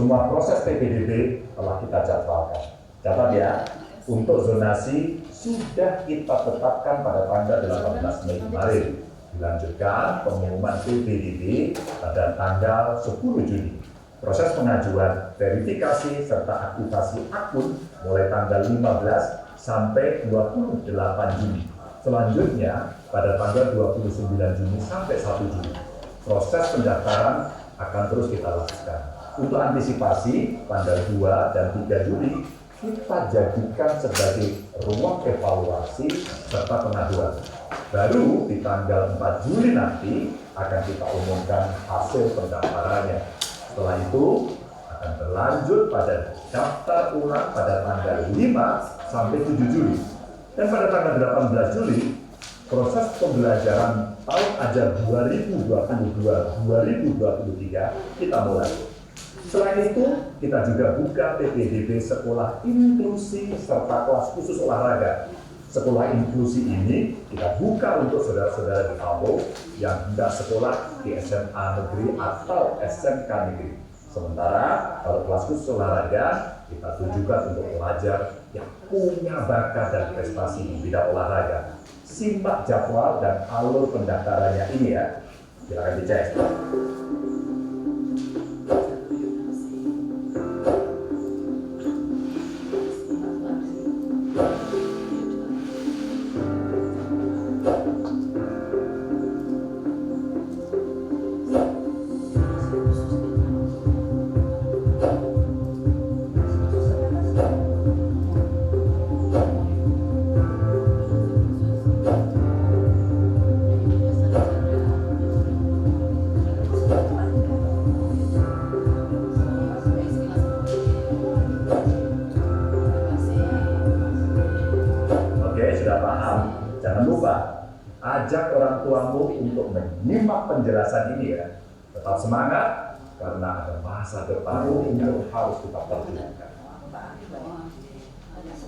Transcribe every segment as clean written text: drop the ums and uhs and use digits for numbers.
semua proses PPDB telah kita jadwalkan. Catat ya, untuk zonasi sudah kita tetapkan pada tanggal 18 Mei kemarin. Dilanjutkan pengumuman PPDB pada tanggal 10 Juni. Proses pengajuan, verifikasi, serta aktivasi akun mulai tanggal 15 sampai 28 Juni. Selanjutnya, pada tanggal 29 Juni sampai 1 Juni. Proses pendaftaran akan terus kita lakukan. Untuk antisipasi, tanggal 2 dan 3 Juli, kita jadikan sebagai ruang evaluasi serta pengaduan. Baru di tanggal 4 Juli nanti akan kita umumkan hasil pendaftarannya. Setelah itu akan berlanjut pada daftar ulang pada tanggal 5 sampai 7 Juli. Dan pada tanggal 18 Juli, proses pembelajaran tahun ajar 2022-2023 kita mulai. Selain itu, kita juga buka PPDB Sekolah Inklusi serta kelas khusus olahraga. Sekolah inklusi ini kita buka untuk saudara-saudara difabel yang hendak sekolah di SMA negeri atau SMK negeri. Sementara kalau kelas khusus olahraga kita tujukan untuk pelajar yang punya bakat dan prestasi di bidang olahraga. Simak jadwal dan alur pendaftarannya ini ya. Silakan dicek. Sudah paham? Jangan lupa ajak orang tuamu untuk menyimak penjelasan ini ya. Tetap semangat karena ada masa depan yang harus kita perjuangkan.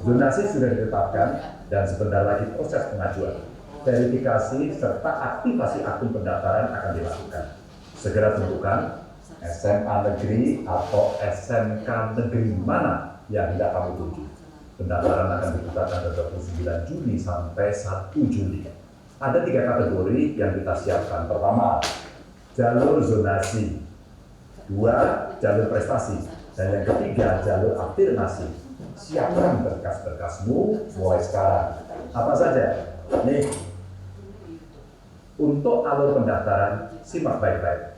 Zonasi sudah ditetapkan dan sebentar lagi proses pengajuan, verifikasi serta aktivasi akun pendaftaran akan dilakukan. Segera tentukan SMA negeri atau SMK negeri mana yang hendak kamu tuju. Pendaftaran akan dibuka tanggal 29 Juni sampai 1 Juli. Ada 3 kategori yang kita siapkan. Pertama, jalur zonasi. 2, jalur prestasi. Dan yang ketiga, jalur afirmasi. Siapkan berkas-berkasmu mulai sekarang. Apa saja? Nih, untuk alur pendaftaran, simak baik-baik.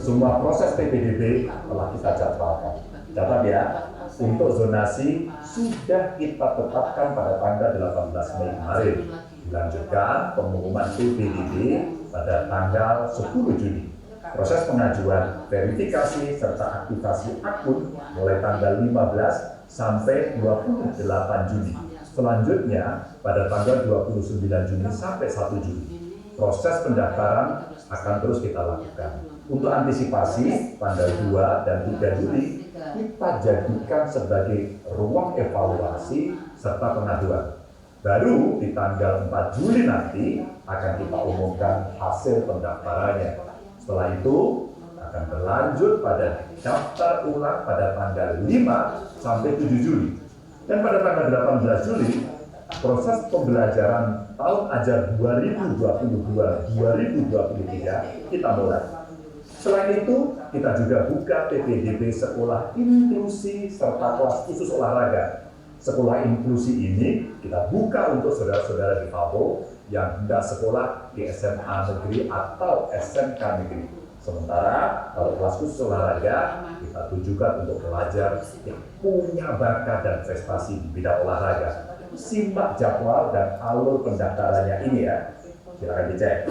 Semua proses PPDB telah kita jadwalkan. Catat ya, untuk zonasi sudah kita tetapkan pada tanggal 18 Mei kemarin. Dilanjutkan pengumuman PPDB pada tanggal 10 Juni. Proses pengajuan, verifikasi, serta aktivasi akun mulai tanggal 15 sampai 28 Juni. Selanjutnya pada tanggal 29 Juni sampai 1 Juli. Proses pendaftaran akan terus kita lakukan. Untuk antisipasi, tanggal 2 dan 3 Juli, kita jadikan sebagai ruang evaluasi serta pengaduan. Baru di tanggal 4 Juli nanti akan kita umumkan hasil pendaftarannya. Setelah itu akan berlanjut pada daftar ulang pada tanggal 5 sampai 7 Juli. Dan pada tanggal 18 Juli, proses pembelajaran tahun ajar 2022-2023 kita mulai. Selain itu, kita juga buka PPDB Sekolah Inklusi serta kelas khusus olahraga. Sekolah inklusi ini kita buka untuk saudara-saudara difabel yang hendak sekolah di SMA negeri atau SMK negeri. Sementara kalau kelas khusus olahraga, kita tujukan untuk pelajar yang punya bakat dan prestasi di bidang olahraga. Simak jadwal dan alur pendaftarannya ini ya. Silakan dicek.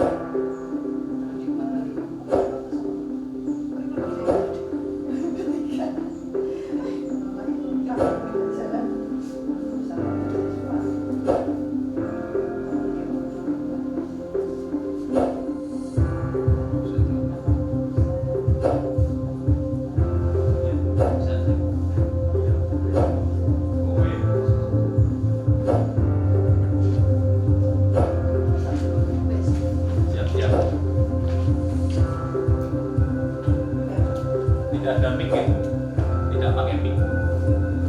Tidak ada mic ya? Tidak pakai mic,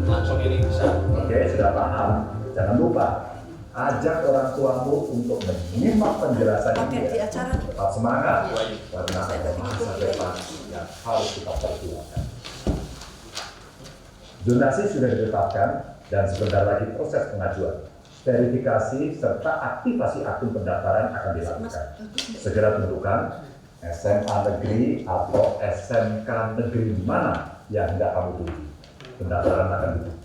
langsung ini bisa. Oke, sudah paham. Jangan lupa ajak orang tuamu untuk menyimak penjelasan ini. Ya. Tetap semangat karena ada masa depan yang harus kita perjuangkan. Zonasi sudah ditetapkan dan sebentar lagi proses pengajuan, verifikasi serta aktivasi akun pendaftaran akan dilakukan. Segera tentukan SMA negeri atau SMK negeri mana yang hendak kamu tuju. Pendaftaran akan dibuka.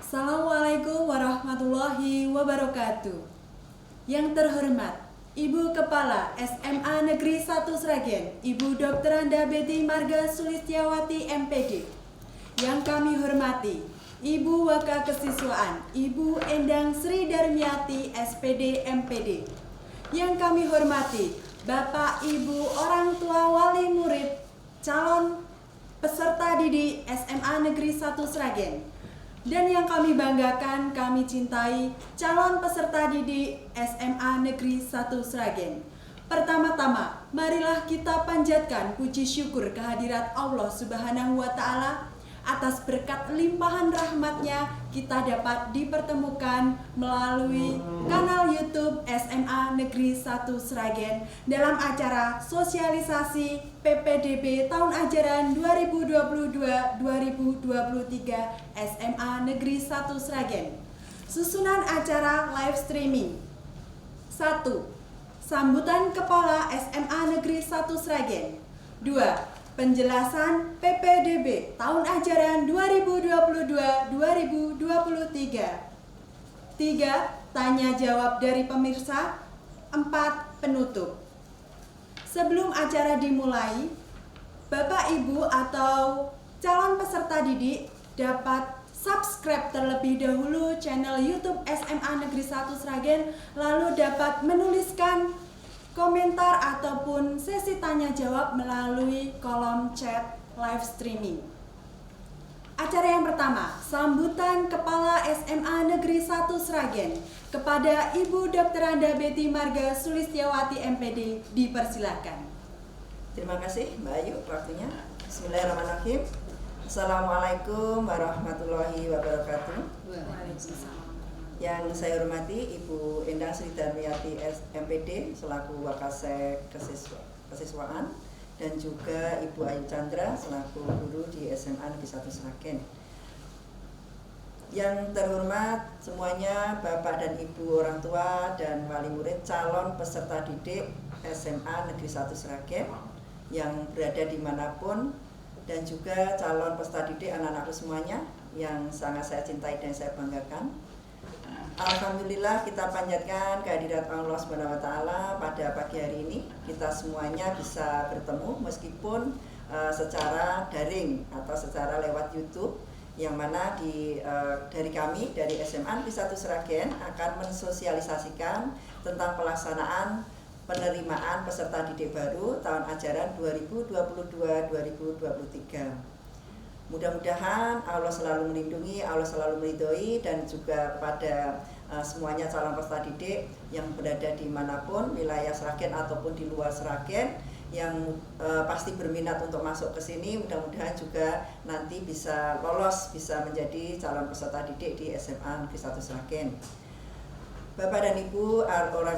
Assalamualaikum warahmatullahi wabarakatuh. Yang terhormat Ibu Kepala SMA Negeri 1 Sragen, Ibu Dr. Anda Betty Marga Sulistiawati MPD. Yang kami hormati Ibu Waka Kesiswaan, Ibu Endang Sri Darmiati SPD MPD. Yang kami hormati Bapak Ibu orang tua wali murid calon peserta didik SMA Negeri 1 Sragen. Dan yang kami banggakan, kami cintai calon peserta didik SMA Negeri 1 Sragen. Pertama-tama, marilah kita panjatkan puji syukur kehadirat Allah Subhanahu wa Ta'ala atas berkat limpahan rahmatnya kita dapat dipertemukan melalui kanal YouTube SMA Negeri 1 Sragen dalam acara sosialisasi PPDB tahun ajaran 2022-2023 SMA Negeri 1 Sragen. Susunan acara live streaming. 1. Sambutan Kepala SMA Negeri 1 Sragen. 2. Penjelasan PPDB tahun ajaran 2022-2023. 3. Tanya jawab dari pemirsa. 4. Penutup. Sebelum acara dimulai, Bapak Ibu atau calon peserta didik dapat subscribe terlebih dahulu channel YouTube SMA Negeri 1 Sragen, lalu dapat menuliskan komentar ataupun sesi tanya jawab melalui kolom chat live streaming. Acara yang pertama, sambutan Kepala SMA Negeri 1 Sragen kepada Ibu Dr. Anda Betty Marga Sulistiawati MPD, dipersilakan. Terima kasih Mbak Ayu waktunya. Bismillahirrahmanirrahim. Assalamualaikum warahmatullahi wabarakatuh. Waalaikumsalam. Yang saya hormati Ibu Endang Sri Darmiati MPD selaku Wakasek Kesiswaan dan juga Ibu Ayu Chandra selaku guru di SMA Negeri 1 Sragen. Yang terhormat semuanya Bapak dan Ibu orang tua dan wali murid calon peserta didik SMA Negeri 1 Sragen yang berada dimanapun, dan juga calon peserta didik anak-anakku semuanya yang sangat saya cintai dan saya banggakan. Alhamdulillah kita panjatkan kehadirat Allah Subhanahu wa taala pada pagi hari ini. Kita semuanya bisa bertemu meskipun secara daring atau secara lewat YouTube, yang mana dari kami dari SMA Negeri 1 Sragen akan mensosialisasikan tentang pelaksanaan penerimaan peserta didik baru tahun ajaran 2022-2023. Mudah-mudahan Allah selalu melindungi, Allah selalu meridhoi, dan juga kepada semuanya calon peserta didik yang berada dimanapun, wilayah Sragen ataupun di luar Sragen, yang pasti berminat untuk masuk ke sini, mudah-mudahan juga nanti bisa lolos, bisa menjadi calon peserta didik di SMA Negeri 1 Sragen. Bapak dan Ibu,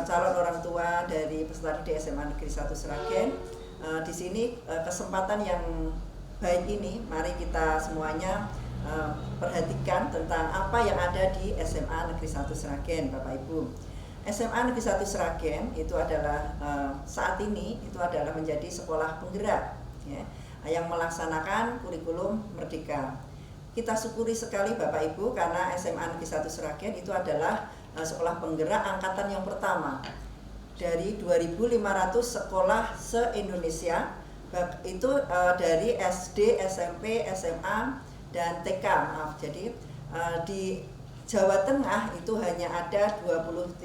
calon orang tua dari peserta didik SMA Negeri 1 Sragen, di sini kesempatan yang baik ini, mari kita semuanya perhatikan tentang apa yang ada di SMA Negeri 1 Sragen, Bapak Ibu. SMA Negeri 1 Sragen itu adalah saat ini itu adalah menjadi sekolah penggerak, ya, yang melaksanakan kurikulum Merdeka. Kita syukuri sekali Bapak Ibu karena SMA Negeri 1 Sragen itu adalah sekolah penggerak angkatan yang pertama dari 2.500 sekolah se-Indonesia, itu dari SD, SMP, SMA, dan TK. Jadi di Jawa Tengah itu hanya ada 23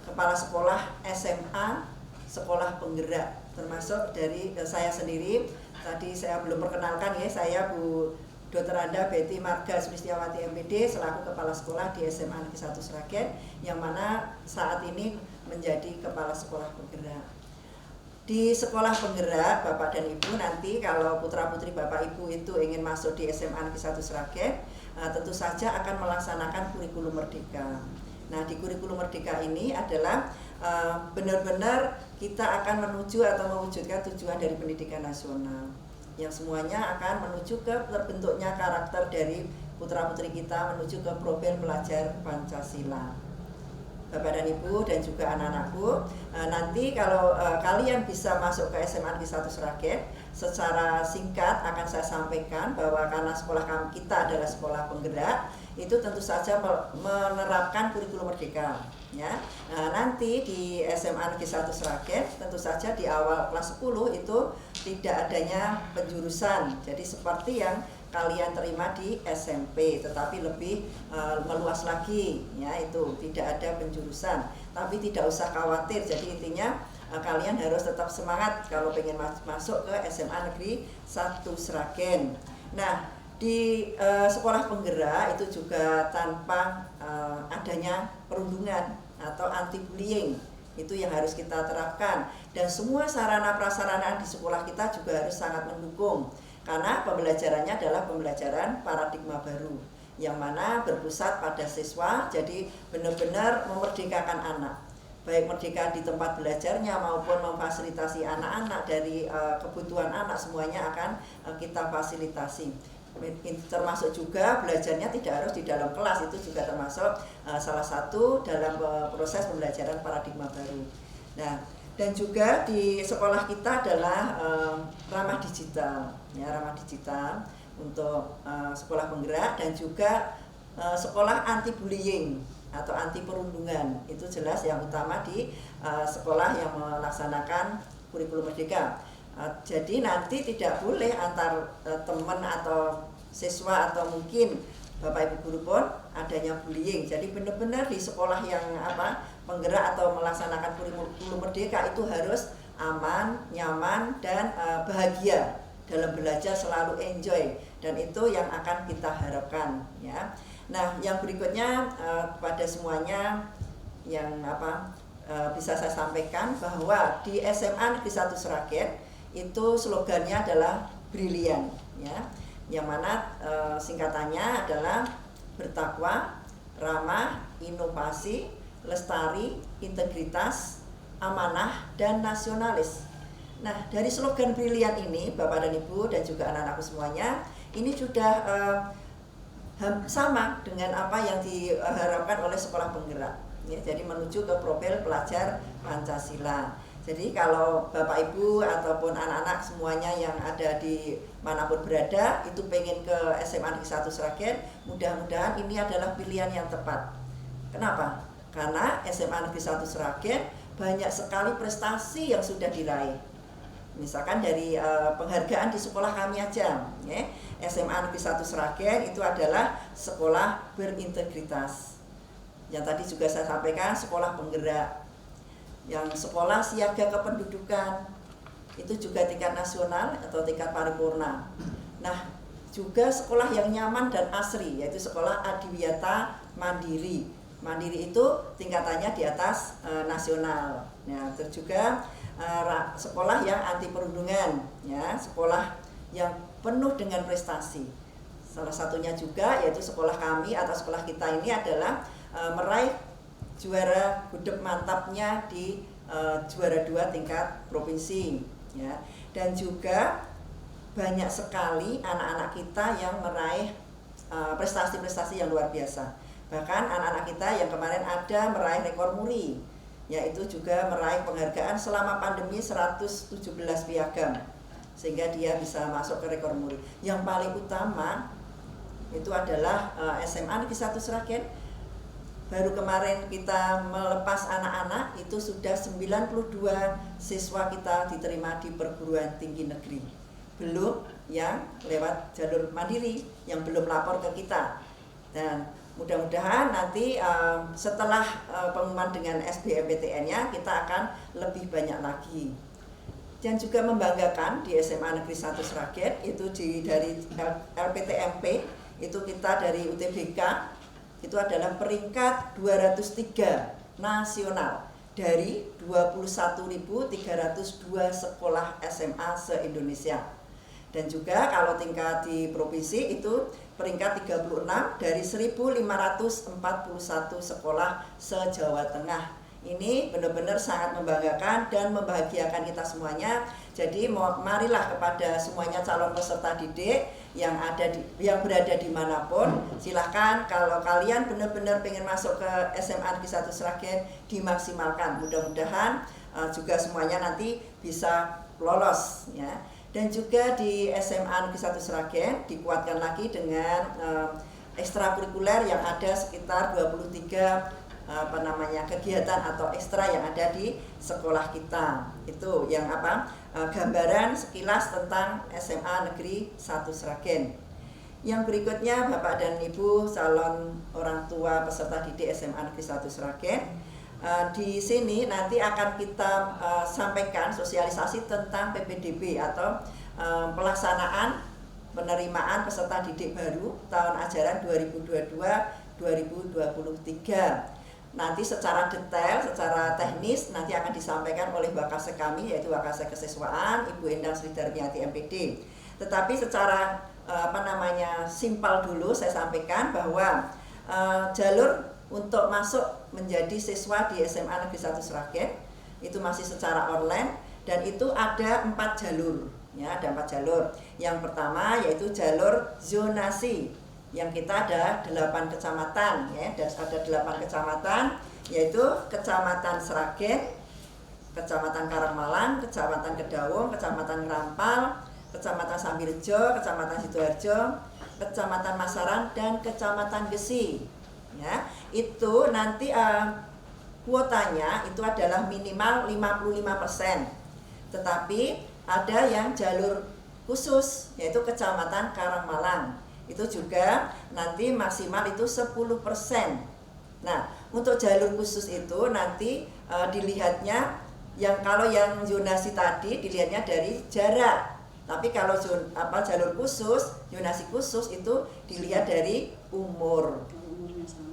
kepala sekolah SMA sekolah penggerak, termasuk dari saya sendiri. Tadi saya belum perkenalkan ya, saya Bu Dr. Anda Betty Marga Sulistiawati MPD selaku kepala sekolah di SMA Negeri 1 Sragen, yang mana saat ini menjadi kepala sekolah penggerak. Di sekolah penggerak Bapak dan Ibu, nanti kalau putra-putri Bapak Ibu itu ingin masuk di SMA Negeri 1 Sragen, tentu saja akan melaksanakan kurikulum Merdeka. Nah, di kurikulum Merdeka ini adalah benar-benar kita akan menuju atau mewujudkan tujuan dari pendidikan nasional, yang semuanya akan menuju ke terbentuknya karakter dari putra-putri kita, menuju ke profil pelajar Pancasila. Bapak dan Ibu dan juga anak-anakku, nanti kalau kalian bisa masuk ke SMA Negeri 1 Sragen, secara singkat akan saya sampaikan bahwa karena sekolah kita adalah sekolah penggerak, itu tentu saja menerapkan kurikulum Merdeka, ya. Nanti di SMA Negeri 1 Sragen tentu saja di awal kelas 10 itu tidak adanya penjurusan, jadi seperti yang kalian terima di SMP, tetapi lebih meluas lagi, ya, itu tidak ada penjurusan, tapi tidak usah khawatir. Jadi intinya kalian harus tetap semangat kalau pengen masuk ke SMA Negeri 1 Sragen. Nah, di sekolah penggerak itu juga tanpa adanya perundungan atau anti bullying, itu yang harus kita terapkan, dan semua sarana prasarana di sekolah kita juga harus sangat mendukung. Karena pembelajarannya adalah pembelajaran paradigma baru, yang mana berpusat pada siswa, jadi benar-benar memerdekakan anak, baik merdeka di tempat belajarnya maupun memfasilitasi anak-anak dari kebutuhan anak, semuanya akan kita fasilitasi. Termasuk juga belajarnya tidak harus di dalam kelas, itu juga termasuk salah satu dalam proses pembelajaran paradigma baru. Nah, dan juga di sekolah kita adalah ramah digital, ya, ramah digital untuk sekolah penggerak, dan juga sekolah anti bullying atau anti perundungan. Itu jelas yang utama di sekolah yang melaksanakan kurikulum Merdeka. Jadi nanti tidak boleh antar teman atau siswa atau mungkin Bapak Ibu guru pun adanya bullying. Jadi benar-benar di sekolah yang penggerak atau melaksanakan kurikulum Merdeka itu harus aman, nyaman, dan bahagia dalam belajar, selalu enjoy, dan itu yang akan kita harapkan, ya. Nah, yang berikutnya pada semuanya yang bisa saya sampaikan bahwa di SMA Negeri 1 Sragen itu slogannya adalah brilian, ya, yang mana singkatannya adalah bertakwa, ramah, inovasi, lestari, integritas, amanah, dan nasionalis. Nah, dari slogan brilian ini, Bapak dan Ibu dan juga anak-anakku semuanya, ini sudah sama dengan apa yang diharapkan oleh sekolah penggerak. Ya, jadi menuju ke profil pelajar Pancasila. Jadi kalau Bapak Ibu ataupun anak-anak semuanya yang ada di manapun berada itu pengen ke SMA Negeri 1 Sragen, mudah-mudahan ini adalah pilihan yang tepat. Kenapa? Karena SMA Negeri 1 Sragen banyak sekali prestasi yang sudah diraih. Misalkan dari penghargaan di sekolah kami aja, ya. SMA Negeri 1 Sragen itu adalah sekolah berintegritas. Yang tadi juga saya sampaikan, sekolah penggerak. Yang sekolah siaga kependudukan, itu juga tingkat nasional atau tingkat paripurna. Nah, juga sekolah yang nyaman dan asri, yaitu sekolah adiwiyata mandiri. Mandiri itu tingkatannya di atas nasional. Nah, terus juga sekolah yang anti perundungan, ya, sekolah yang penuh dengan prestasi. Salah satunya juga yaitu sekolah kami atau sekolah kita ini adalah meraih juara gudeg mantapnya di juara 2 tingkat provinsi, ya. Dan juga banyak sekali anak-anak kita yang meraih prestasi-prestasi yang luar biasa. Bahkan anak-anak kita yang kemarin ada meraih rekor muri, yaitu juga meraih penghargaan selama pandemi 117 piagam, sehingga dia bisa masuk ke rekor muri. Yang paling utama itu adalah SMA Negeri 1 Sragen. Baru kemarin kita melepas anak-anak, itu sudah 92 siswa kita diterima di perguruan tinggi negeri. Belum yang lewat jalur mandiri, yang belum lapor ke kita. Dan mudah-mudahan nanti setelah pengumuman dengan SBMPTN-nya, kita akan lebih banyak lagi. Dan juga membanggakan di SMA Negeri 1 Sragen, itu dari LPTMP, itu kita dari UTBK, itu adalah peringkat 203 nasional dari 21.302 sekolah SMA se-Indonesia. Dan juga kalau tingkat di provinsi itu peringkat 36 dari 1.541 sekolah se-Jawa Tengah. Ini benar-benar sangat membanggakan dan membahagiakan kita semuanya. Jadi marilah kepada semuanya calon peserta didik yang berada dimanapun, silahkan kalau kalian benar-benar pengen masuk ke SMA Negeri 1 Sragen, dimaksimalkan. Mudah-mudahan juga semuanya nanti bisa lolos, ya. Dan juga di SMA Negeri 1 Sragen dikuatkan lagi dengan ekstrakurikuler yang ada sekitar 23 kegiatan atau ekstra yang ada di sekolah kita. Itu yang gambaran sekilas tentang SMA Negeri 1 Sragen. Yang berikutnya Bapak dan Ibu calon orang tua peserta didik SMA Negeri 1 Sragen, di sini nanti akan kita sampaikan sosialisasi tentang PPDB atau pelaksanaan penerimaan peserta didik baru tahun ajaran 2022-2023. Nanti secara detail, secara teknis nanti akan disampaikan oleh Wakasek kami, yaitu Wakasek Kesiswaan Ibu Endang Sri Darmiati MPD. Tetapi secara simpel dulu saya sampaikan bahwa jalur untuk masuk menjadi siswa di SMA Negeri 1 Sragen itu masih secara online, dan itu ada 4 jalur, ya, ada 4 jalur. Yang pertama yaitu jalur zonasi, yang kita ada 8 kecamatan, ya, dan ada 8 kecamatan, yaitu Kecamatan Sragen, Kecamatan Karangmalang, Kecamatan Kedaung, Kecamatan Rampal, Kecamatan Sambirejo, Kecamatan Sidoarjo, Kecamatan Masaran, dan Kecamatan Gesi. Ya, itu nanti kuotanya itu adalah minimal 55%. Tetapi ada yang jalur khusus, yaitu Kecamatan Karangmalang. Itu juga nanti maksimal itu 10%. Nah, untuk jalur khusus itu nanti dilihatnya kalau yang zonasi tadi dilihatnya dari jarak. Tapi kalau jalur khusus, zonasi khusus itu dilihat dari umur.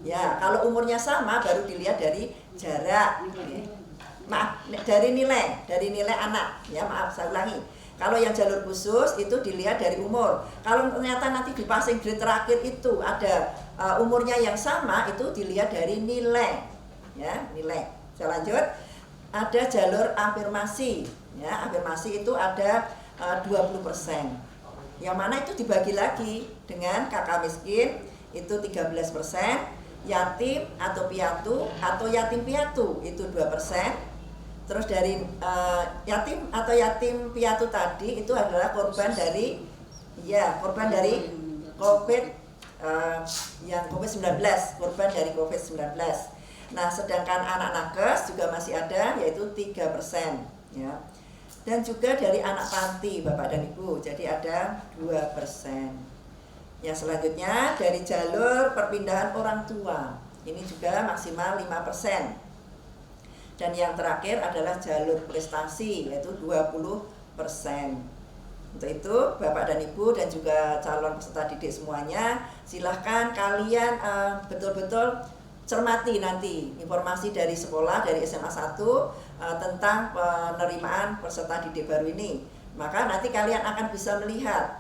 Ya, kalau umurnya sama baru dilihat dari jarak. Dari nilai anak. Ya, maaf saya ulangi. Kalau yang jalur khusus itu dilihat dari umur. Kalau ternyata nanti di passing grade terakhir itu ada umurnya yang sama, itu dilihat dari nilai. Ya, nilai. Saya lanjut. Ada jalur afirmasi. Ya, afirmasi itu ada 20%. Yang mana itu dibagi lagi dengan kakak miskin, itu 13%, yatim atau piatu atau yatim piatu itu 2%. Terus dari yatim atau yatim piatu tadi itu adalah korban dari COVID yang COVID-19, korban dari COVID-19. Nah, sedangkan anak nakes juga masih ada, yaitu 3%, ya. Dan juga dari anak panti, Bapak dan Ibu, jadi ada 2%. Yang selanjutnya dari jalur perpindahan orang tua, ini juga maksimal 5%. Dan yang terakhir adalah jalur prestasi, yaitu 20%. Untuk itu, Bapak dan Ibu dan juga calon peserta didik semuanya, silahkan kalian betul-betul cermati nanti informasi dari sekolah, dari SMA 1 tentang penerimaan peserta didik baru ini. Maka nanti kalian akan bisa melihat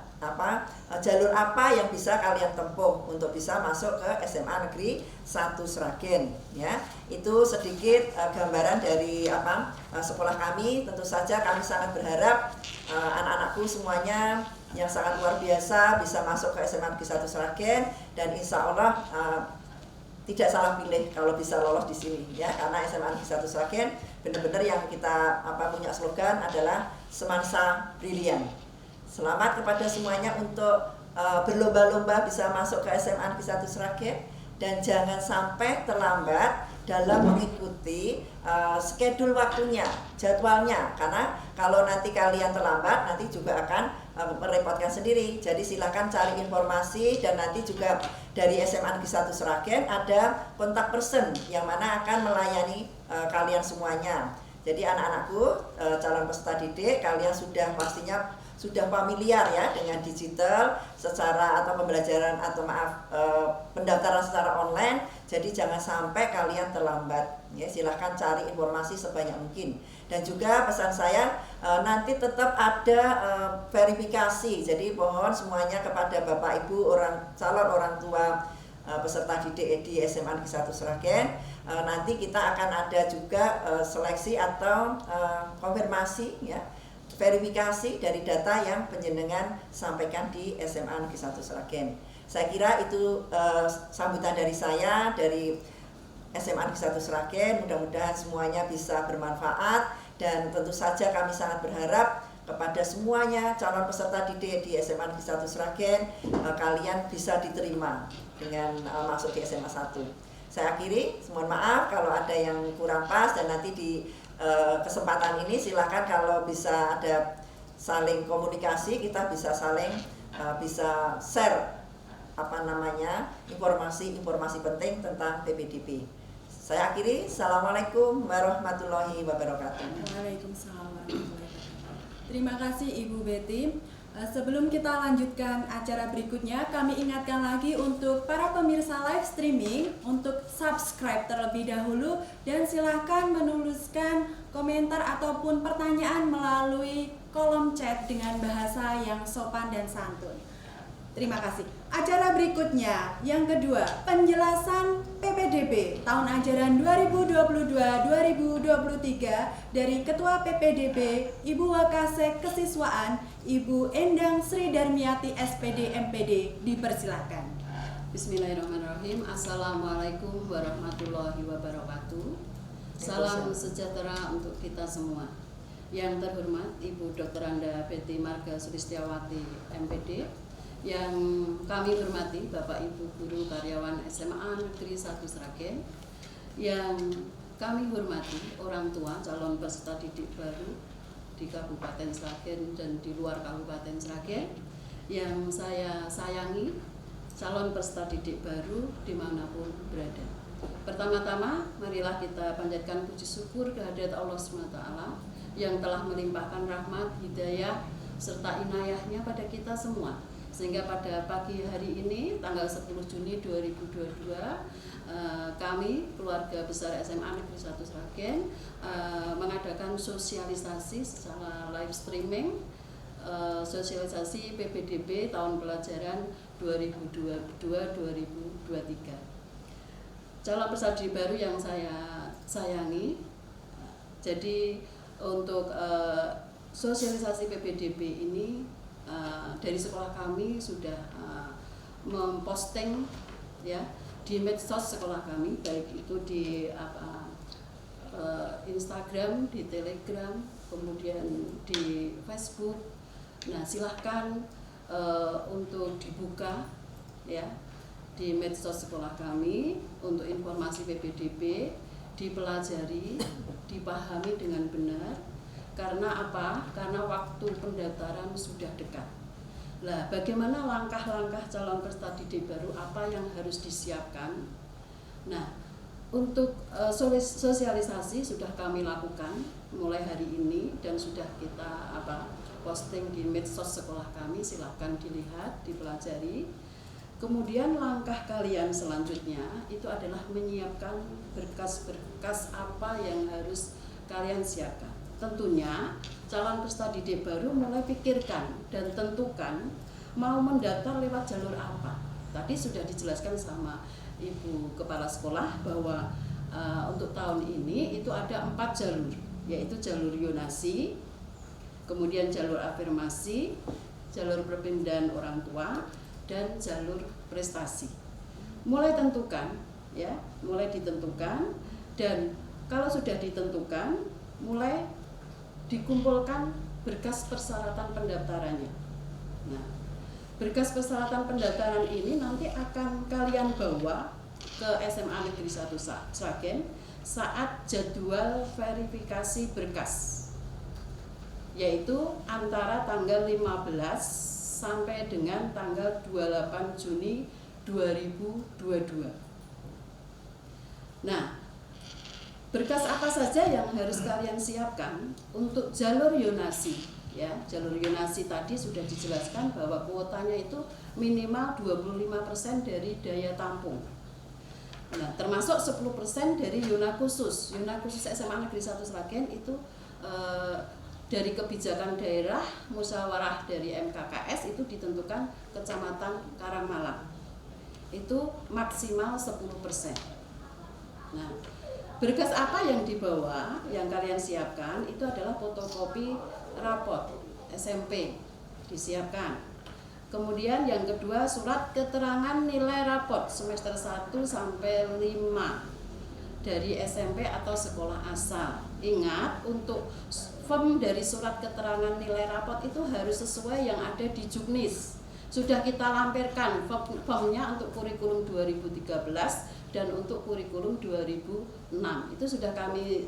jalur apa yang bisa kalian tempuh untuk bisa masuk ke SMA Negeri 1 Sragen, ya. Itu sedikit gambaran dari sekolah kami. Tentu saja kami sangat berharap anak-anakku semuanya yang sangat luar biasa bisa masuk ke SMA Negeri 1 Sragen, dan insya Allah tidak salah pilih kalau bisa lolos di sini, ya, karena SMA Negeri 1 Sragen benar-benar yang kita punya slogan adalah Semansa Brilian. Selamat kepada semuanya untuk berlomba-lomba bisa masuk ke SMA Negeri 1 Sragen, dan jangan sampai terlambat dalam mengikuti schedule waktunya, jadwalnya, karena kalau nanti kalian terlambat nanti juga akan merepotkan sendiri. Jadi silakan cari informasi, dan nanti juga dari SMA Negeri 1 Sragen ada kontak person yang mana akan melayani kalian semuanya. Jadi anak-anakku, calon peserta didik, kalian pastinya sudah familiar ya dengan digital secara atau pembelajaran atau pendaftaran secara online. Jadi jangan sampai kalian terlambat, ya. Silahkan cari informasi sebanyak mungkin. Dan juga pesan saya, nanti tetap ada verifikasi. Jadi mohon semuanya kepada Bapak Ibu calon orang tua peserta didik di SMA Negeri 1 Sragen, nanti kita akan ada juga seleksi atau konfirmasi, ya, verifikasi dari data yang penjenengan sampaikan di SMA Negeri 1 Sragen. Saya kira itu sambutan dari saya dari SMA Negeri 1 Sragen. Mudah-mudahan semuanya bisa bermanfaat, dan tentu saja kami sangat berharap kepada semuanya calon peserta didik di SMA Negeri 1 Sragen, kalian bisa diterima dengan masuk di SMA 1. Saya akhiri, mohon maaf kalau ada yang kurang pas, dan nanti di kesempatan ini silakan kalau bisa ada saling komunikasi, kita bisa saling bisa share informasi penting tentang PPDB. Saya akhiri. Assalamualaikum warahmatullahi wabarakatuh. Waalaikumsalam warahmatullahi wabarakatuh. Terima kasih Ibu Betty. Sebelum kita lanjutkan acara berikutnya, kami ingatkan lagi untuk para pemirsa live streaming untuk subscribe terlebih dahulu, dan silahkan menuliskan komentar ataupun pertanyaan melalui kolom chat dengan bahasa yang sopan dan santun. Terima kasih. Acara berikutnya yang kedua, penjelasan PPDB tahun ajaran 2022-2023 dari Ketua PPDB Ibu Wakasek Kesiswaan Ibu Endang Sri Darmiati SPD MPD. Dipersilakan. Bismillahirrahmanirrahim. Assalamualaikum warahmatullahi wabarakatuh. Salam sejahtera untuk kita semua. Yang terhormat Ibu Dr. Anda Betty Marga Sulistiawati MPD, yang kami hormati Bapak Ibu guru karyawan SMA Negeri 1 Sragen, yang kami hormati orang tua calon peserta didik baru di Kabupaten Sragen dan di luar Kabupaten Sragen, yang saya sayangi calon peserta didik baru dimanapun berada. Pertama-tama marilah kita panjatkan puji syukur kehadirat Allah SWT yang telah melimpahkan rahmat, hidayah, serta inayahnya pada kita semua, sehingga pada pagi hari ini tanggal 10 Juni 2022 kami keluarga besar SMA Negeri 1 Sragen mengadakan sosialisasi secara live streaming, sosialisasi PPDB tahun pelajaran 2022-2023. Calon peserta didik baru yang saya sayangi, jadi untuk sosialisasi PPDB ini dari sekolah kami sudah memposting ya di medsos sekolah kami, baik itu di Instagram, di Telegram, kemudian di Facebook. Nah, silahkan untuk dibuka ya di medsos sekolah kami untuk informasi PPDB, dipelajari, dipahami dengan benar. Karena apa? Karena waktu pendaftaran sudah dekat. Nah, bagaimana langkah-langkah calon peserta didik baru, apa yang harus disiapkan? Nah, untuk sosialisasi sudah kami lakukan mulai hari ini dan sudah kita posting di medsos sekolah kami, silahkan dilihat, dipelajari. Kemudian langkah kalian selanjutnya itu adalah menyiapkan berkas-berkas apa yang harus kalian siapkan. Tentunya calon peserta didik baru mulai pikirkan dan tentukan mau mendaftar lewat jalur apa. Tadi sudah dijelaskan sama Ibu Kepala Sekolah bahwa untuk tahun ini itu ada 4 jalur, yaitu jalur yonasi, kemudian jalur afirmasi, jalur perpindahan orang tua, dan jalur prestasi. Mulai ditentukan, dan kalau sudah ditentukan, mulai dikumpulkan berkas persyaratan pendaftarannya. Nah, berkas persyaratan pendaftaran ini nanti akan kalian bawa ke SMA Negeri 1 Sragen saat jadwal verifikasi berkas, yaitu antara tanggal 15 sampai dengan tanggal 28 Juni 2022. Nah, berkas apa saja yang harus kalian siapkan untuk jalur yonasi? Ya, jalur yonasi tadi sudah dijelaskan bahwa kuotanya itu minimal 25% dari daya tampung. Nah, termasuk 10% dari yona khusus. Yona khusus SMA Negeri 1 Sragen itu dari kebijakan daerah musyawarah dari MKKS itu ditentukan Kecamatan Karangmalang. Itu maksimal 10%. Nah, berkas apa yang dibawa, yang kalian siapkan itu adalah fotokopi rapot SMP disiapkan. Kemudian yang kedua, surat keterangan nilai rapot semester 1 sampai 5 dari SMP atau sekolah asal. Ingat, untuk form dari surat keterangan nilai rapot itu harus sesuai yang ada di Juknis. Sudah kita lampirkan formnya untuk kurikulum 2013 dan untuk kurikulum 2006 itu sudah kami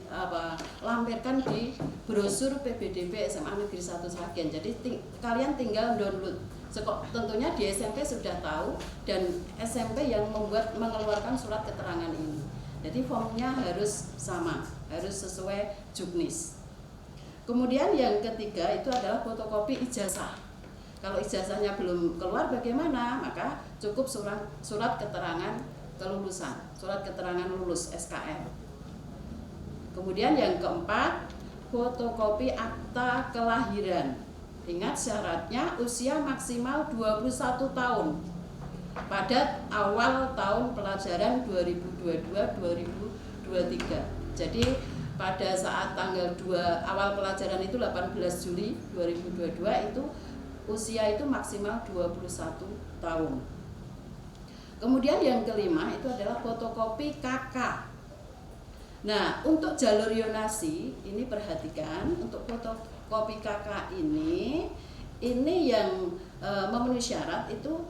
lampirkan di brosur PBDB SMA Negeri 1 Sragen. Jadi kalian tinggal download. Tentunya di SMP sudah tahu dan SMP yang mengeluarkan surat keterangan ini. Jadi formnya harus sama, harus sesuai Juknis. Kemudian yang ketiga itu adalah fotokopi ijazah. Kalau ijazahnya belum keluar bagaimana? Maka cukup surat keterangan kelulusan, surat keterangan lulus SKM. Kemudian yang keempat, fotokopi akta kelahiran. Ingat syaratnya usia maksimal 21 tahun pada awal tahun pelajaran 2022-2023. Jadi pada saat tanggal 2 awal pelajaran itu 18 Juli 2022 itu usia itu maksimal 21 tahun. Kemudian yang kelima itu adalah fotokopi KK. Nah, untuk jalur yonasi ini perhatikan, untuk fotokopi KK ini yang memenuhi syarat itu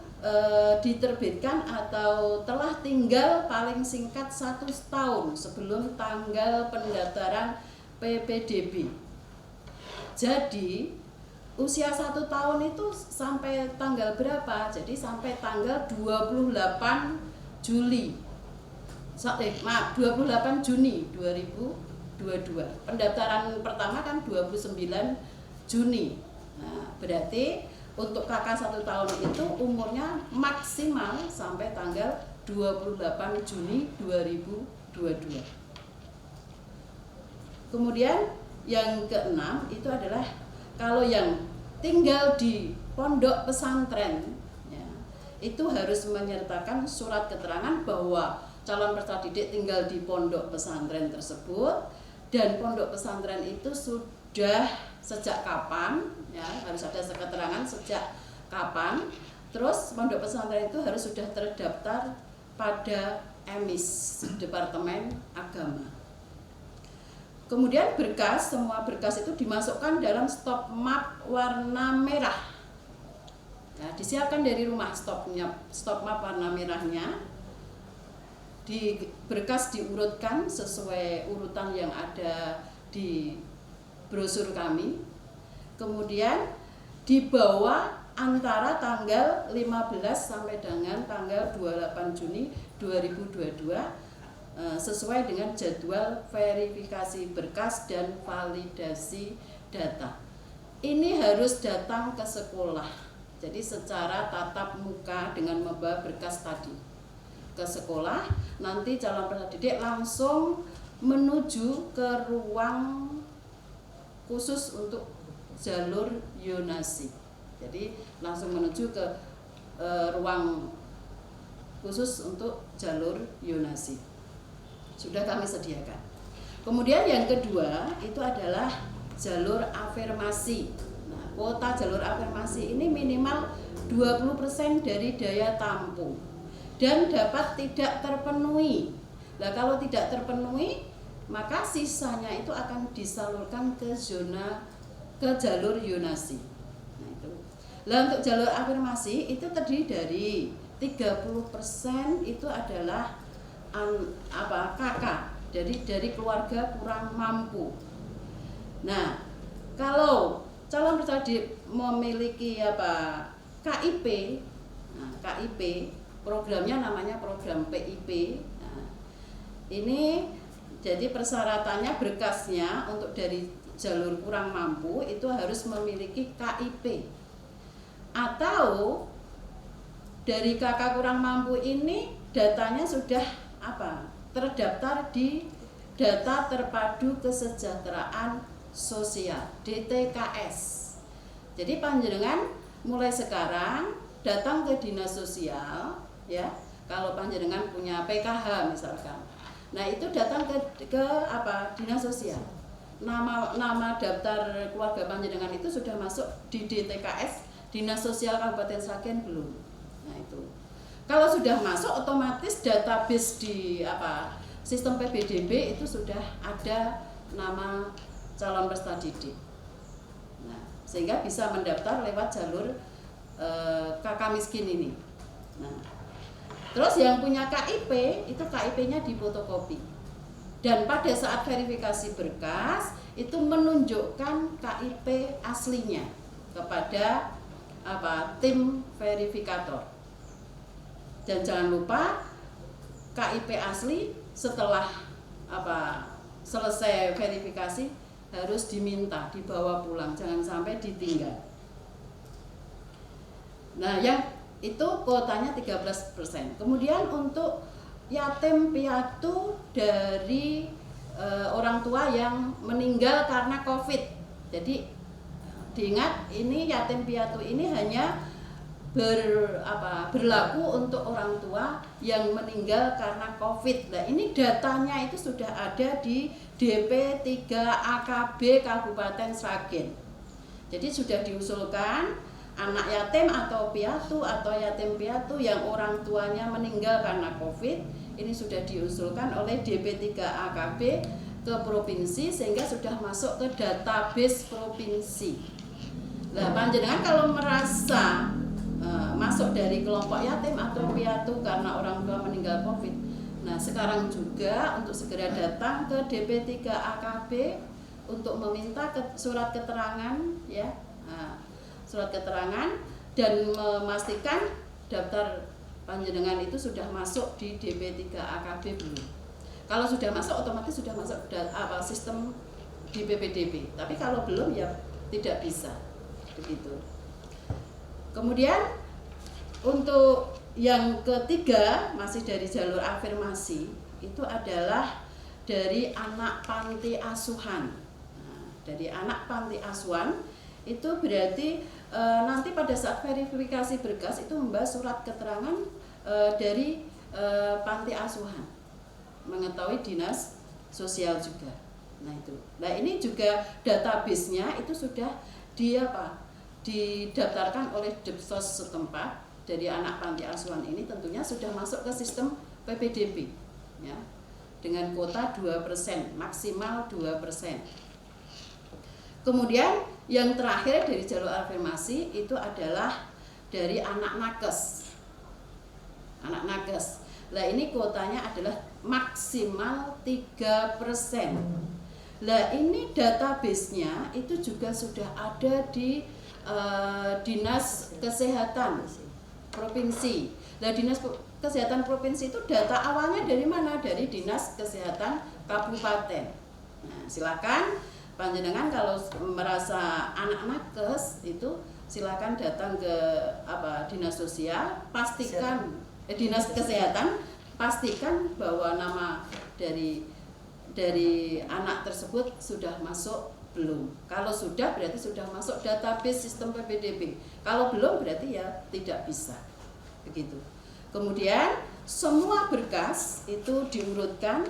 diterbitkan atau telah tinggal paling singkat 1 tahun sebelum tanggal pendaftaran PPDB. Jadi usia 1 tahun itu sampai tanggal berapa? Jadi sampai tanggal 28 Juli. 28 Juni 2022. Pendaftaran pertama kan 29 Juni. Nah, berarti untuk kakak 1 tahun itu umurnya maksimal sampai tanggal 28 Juni 2022. Kemudian yang keenam itu adalah kalau yang tinggal di pondok pesantren ya, itu harus menyertakan surat keterangan bahwa calon peserta didik tinggal di pondok pesantren tersebut dan pondok pesantren itu sudah sejak kapan ya, harus ada keterangan sejak kapan. Terus pondok pesantren itu harus sudah terdaftar pada EMIS, Departemen Agama. Kemudian semua berkas itu dimasukkan dalam stop map warna merah. Nah, disiapkan dari rumah stop map warna merahnya. Berkas diurutkan sesuai urutan yang ada di brosur kami. Kemudian dibawa antara tanggal 15 sampai dengan tanggal 28 Juni 2022 sesuai dengan jadwal verifikasi berkas dan validasi data. Ini harus datang ke sekolah. Jadi secara tatap muka dengan membawa berkas tadi ke sekolah, nanti calon peserta didik langsung menuju ke ruang khusus untuk jalur yonasi. Jadi langsung menuju ke ruang khusus untuk jalur yonasi. Sudah kami sediakan. Kemudian yang kedua itu adalah jalur afirmasi. Kuota jalur afirmasi ini minimal 20% dari daya tampung dan dapat tidak terpenuhi. Nah, kalau tidak terpenuhi, maka sisanya itu akan disalurkan ke jalur yonasi. Nah, itu. Nah, untuk jalur afirmasi itu terdiri dari 30% itu adalah KK, dari keluarga kurang mampu. Nah, kalau calon peserta didik memiliki KIP, nah, KIP programnya namanya program PIP. Nah, ini jadi persyaratannya berkasnya untuk dari jalur kurang mampu itu harus memiliki KIP atau dari kakak kurang mampu ini datanya sudah terdaftar di Data Terpadu Kesejahteraan Sosial DTKS. Jadi panjenengan mulai sekarang datang ke dinas sosial ya. Kalau panjenengan punya PKH misalkan. Nah, itu datang ke dinas sosial. Nama daftar keluarga panjenengan itu sudah masuk di DTKS, Dinas Sosial Kabupaten Sragen belum. Nah, itu. Kalau sudah masuk otomatis database di sistem PBDB itu sudah ada nama calon peserta didik. Nah, sehingga bisa mendaftar lewat jalur kakak miskin ini. Nah, terus yang punya KIP itu KIP-nya difotokopi. Dan pada saat verifikasi berkas itu menunjukkan KIP aslinya kepada tim verifikator. Dan jangan lupa KIP asli setelah selesai verifikasi harus diminta dibawa pulang, jangan sampai ditinggal. Nah, yang itu kuotanya 13%. Kemudian untuk yatim piatu dari orang tua yang meninggal karena COVID. Jadi diingat ini yatim piatu ini hanya berlaku untuk orang tua yang meninggal karena COVID. Nah, ini datanya itu sudah ada di DP 3 AKB Kabupaten Sragen. Jadi sudah diusulkan anak yatim atau yatim piatu yang orang tuanya meninggal karena COVID, ini sudah diusulkan oleh DP 3 AKB ke provinsi sehingga sudah masuk ke database provinsi. Nah, panjenengan kalau merasa masuk dari kelompok yatim atau piatu karena orang tua meninggal COVID, nah sekarang juga untuk segera datang ke DP 3 AKB untuk meminta surat keterangan ya, surat keterangan dan memastikan daftar panjenengan itu sudah masuk di DP 3 AKB belum. Kalau sudah masuk otomatis sudah masuk sistem di PPDB, tapi kalau belum ya tidak bisa begitu. Kemudian untuk yang ketiga masih dari jalur afirmasi itu adalah dari anak panti asuhan. Nah, dari anak panti asuhan itu berarti nanti pada saat verifikasi berkas itu membawa surat keterangan dari panti asuhan, mengetahui dinas sosial juga. Nah itu. Nah ini juga database-nya itu sudah didaftarkan oleh Depsos setempat. Dari anak panti asuhan ini tentunya sudah masuk ke sistem PPDB ya, dengan kuota 2%, maksimal 2%. Kemudian yang terakhir dari jalur afirmasi itu adalah dari anak nakes. Anak nakes. Nah, ini kuotanya adalah maksimal 3%. Nah, ini database-nya itu juga sudah ada di Dinas Kesehatan Provinsi. Nah, Dinas Kesehatan Provinsi itu data awalnya dari mana? Dari Dinas Kesehatan Kabupaten. Nah, silakan panjenengan kalau merasa anak nakes itu silakan datang ke Dinas Sosial, pastikan Dinas Kesehatan, pastikan bahwa nama dari anak tersebut sudah masuk belum. Kalau sudah berarti sudah masuk database sistem PPDB. Kalau belum berarti ya tidak bisa. Begitu. Kemudian semua berkas itu diurutkan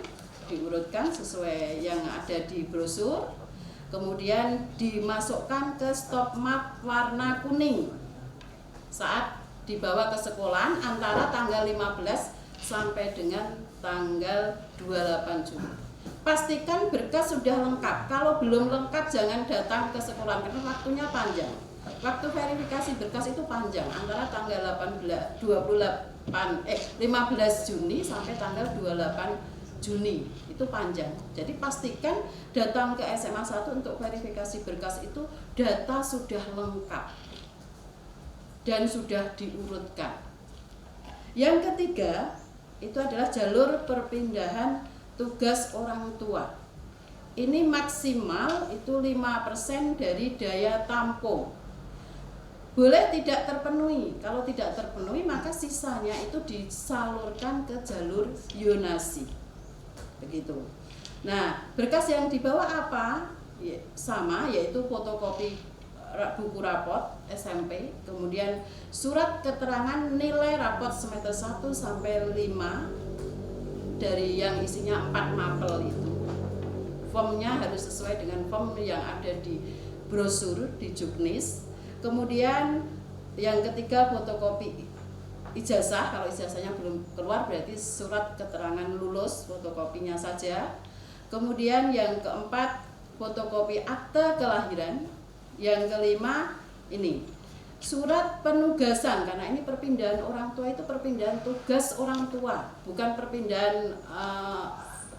sesuai yang ada di brosur. Kemudian dimasukkan ke stop map warna kuning saat dibawa ke sekolahan antara tanggal 15 sampai dengan tanggal 28 Juni. Pastikan berkas sudah lengkap. Kalau belum lengkap jangan datang ke sekolah karena waktunya panjang. Waktu verifikasi berkas itu panjang antara tanggal 15 Juni sampai tanggal 28 Juni. Itu panjang. Jadi pastikan datang ke SMA 1 untuk verifikasi berkas itu data sudah lengkap dan sudah diurutkan. Yang ketiga itu adalah jalur perpindahan tugas orang tua. Ini maksimal itu 5% dari daya tampung. Boleh tidak terpenuhi. Kalau tidak terpenuhi maka sisanya itu disalurkan ke jalur yonasi. Begitu. Nah, berkas yang dibawa apa? Sama, yaitu fotokopi buku rapot SMP, kemudian surat keterangan nilai rapot semester 1 sampai 5 dari yang isinya 4 mapel itu. Formnya harus sesuai dengan form yang ada di brosur di Juknis. Kemudian yang ketiga fotokopi ijazah. Kalau ijazahnya belum keluar berarti surat keterangan lulus, fotokopinya saja. Kemudian yang keempat fotokopi akte kelahiran. Yang kelima ini surat penugasan, karena ini perpindahan orang tua itu perpindahan tugas orang tua, bukan perpindahan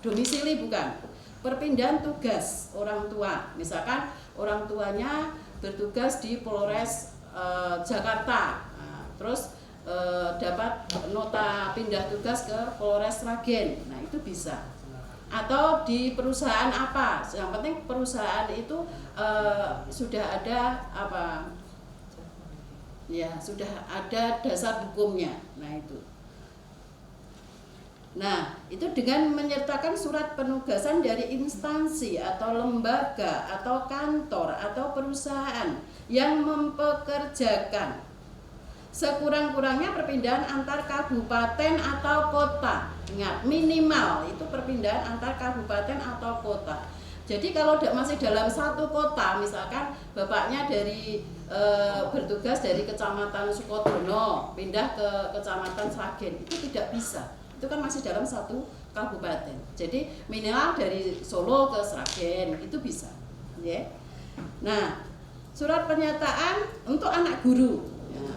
domisili, bukan. Perpindahan tugas orang tua. Misalkan orang tuanya bertugas di Polres Jakarta, terus dapat nota pindah tugas ke Polres Sragen. Nah, itu bisa. Atau di perusahaan apa? Yang penting perusahaan itu sudah ada sudah ada dasar hukumnya. Nah, itu dengan menyertakan surat penugasan dari instansi atau lembaga atau kantor atau perusahaan yang mempekerjakan. Sekurang-kurangnya perpindahan antar kabupaten atau kota. Ingat, minimal itu perpindahan antar kabupaten atau kota. Jadi kalau masih dalam satu kota, misalkan bapaknya bertugas dari Kecamatan Sukodono pindah ke Kecamatan Sragen, itu tidak bisa. Itu kan masih dalam satu kabupaten. Jadi minimal dari Solo ke Sragen itu bisa. Ya. Nah, surat pernyataan untuk anak guru.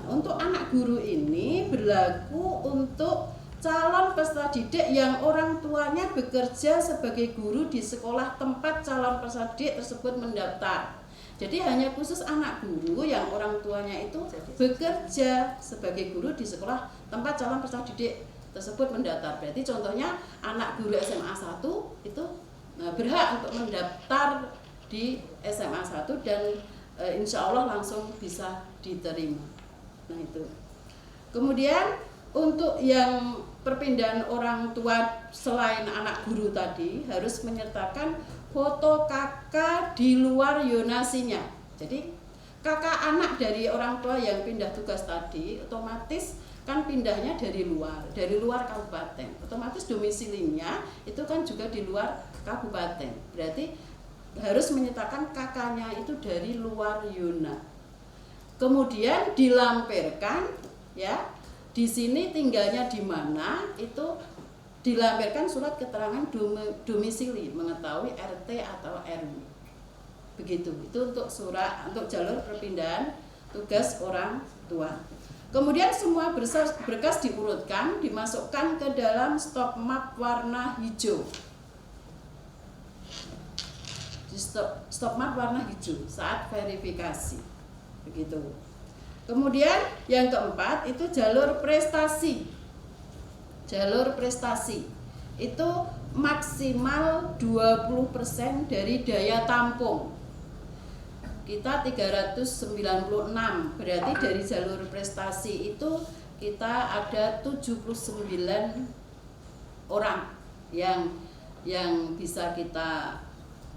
Untuk anak guru ini berlaku untuk calon peserta didik yang orang tuanya bekerja sebagai guru di sekolah tempat calon peserta didik tersebut mendaftar. Jadi hanya khusus anak guru yang orang tuanya itu bekerja sebagai guru di sekolah tempat calon peserta didik tersebut mendaftar. Berarti contohnya anak guru SMA 1 itu berhak untuk mendaftar di SMA 1 dan insya Allah langsung bisa diterima. Nah, itu. Kemudian untuk yang perpindahan orang tua selain anak guru tadi harus menyertakan foto kakak di luar yonasinya. Jadi kakak anak dari orang tua yang pindah tugas tadi otomatis kan pindahnya dari luar kabupaten. Otomatis domisilinya itu kan juga di luar kabupaten. Berarti harus menyertakan kakaknya itu dari luar yona. Kemudian dilampirkan ya, di sini tinggalnya di mana itu dilampirkan surat keterangan domisili mengetahui RT atau RW. Begitu. Itu untuk untuk jalur perpindahan tugas orang tua. Kemudian semua berkas diurutkan, dimasukkan ke dalam stop map warna hijau. Di stop map warna hijau saat verifikasi. Begitu. Kemudian yang keempat itu jalur prestasi. Jalur prestasi itu maksimal 20% dari daya tampung. Kita 396, berarti dari jalur prestasi itu kita ada 79 orang yang bisa kita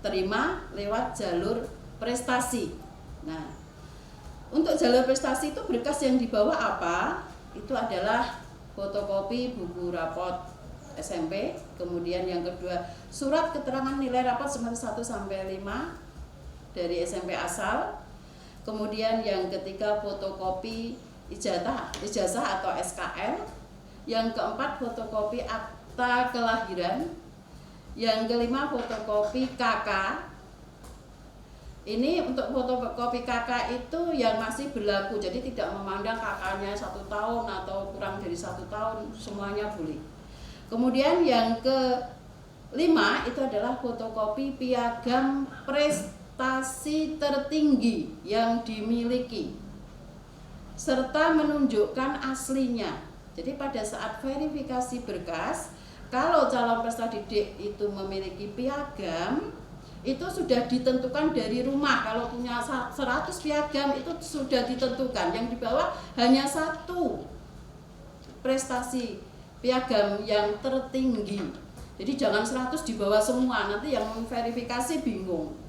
terima lewat jalur prestasi. Nah, untuk jalur prestasi itu berkas yang dibawa apa? Itu adalah fotokopi buku rapot SMP, kemudian yang kedua surat keterangan nilai rapot semester 1 sampai 5 dari SMP asal, kemudian yang ketiga fotokopi ijazah atau SKL, yang keempat fotokopi akta kelahiran, yang kelima fotokopi KK. Ini untuk fotokopi KK itu yang masih berlaku, jadi tidak memandang kakaknya 1 tahun atau kurang dari 1 tahun, semuanya boleh. Kemudian yang kelima itu adalah fotokopi piagam prestasi tertinggi yang dimiliki, serta menunjukkan aslinya. Jadi pada saat verifikasi berkas, kalau calon peserta didik itu memiliki piagam, itu sudah ditentukan dari rumah. Kalau punya 100 piagam itu sudah ditentukan, yang dibawa hanya 1 prestasi piagam yang tertinggi. Jadi jangan 100 dibawa semua, nanti yang verifikasi bingung.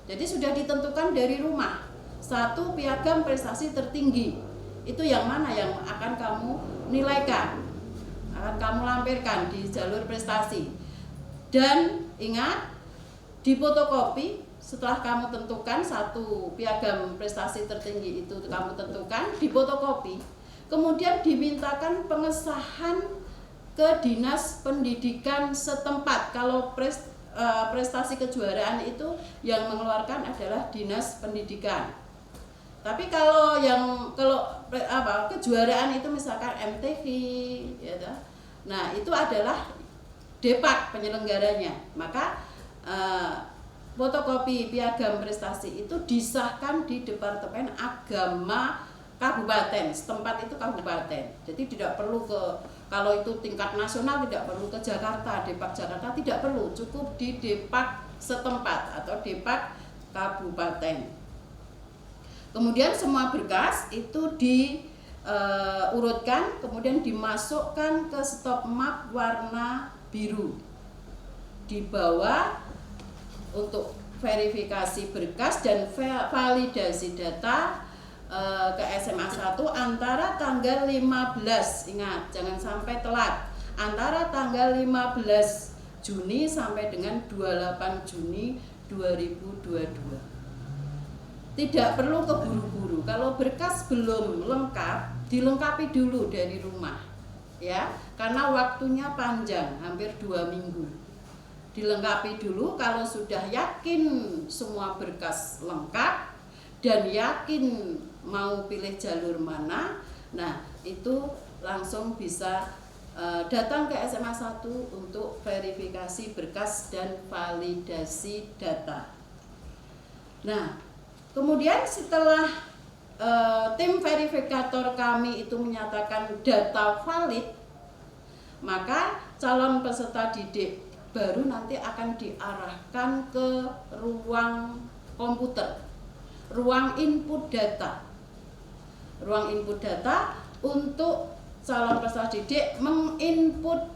Jadi sudah ditentukan dari rumah 1 piagam prestasi tertinggi. Itu yang mana yang akan kamu nilaikan, akan kamu lampirkan di jalur prestasi. Dan ingat, di fotokopi setelah kamu tentukan 1 piagam prestasi tertinggi itu kamu tentukan di fotokopi, kemudian dimintakan pengesahan ke dinas pendidikan setempat. Kalau prestasi kejuaraan itu yang mengeluarkan adalah dinas pendidikan. Tapi kalau kejuaraan itu misalkan MTV, ya, nah itu adalah Depak penyelenggaranya. Maka fotokopi piagam prestasi itu disahkan di Departemen Agama Kabupaten setempat, itu kabupaten. Jadi tidak perlu kalau itu tingkat nasional tidak perlu ke Jakarta, Depak Jakarta tidak perlu, cukup di Depak setempat atau Depak Kabupaten. Kemudian semua berkas itu diurutkan, kemudian dimasukkan ke stop map warna biru. Di bawah untuk verifikasi berkas dan validasi data ke SMA 1 antara tanggal 15, ingat jangan sampai telat, antara tanggal 15 Juni sampai dengan 28 Juni 2022. Tidak perlu keburu-buru. Kalau berkas belum lengkap, dilengkapi dulu dari rumah, ya, karena waktunya panjang, hampir 2 minggu. Dilengkapi dulu. Kalau sudah yakin semua berkas lengkap dan yakin mau pilih jalur mana, nah itu langsung bisa datang ke SMA 1 untuk verifikasi berkas dan validasi data. Nah, kemudian setelah tim verifikator kami itu menyatakan data valid, maka calon peserta didik baru nanti akan diarahkan ke ruang komputer, ruang input data. Ruang input data untuk calon peserta didik menginput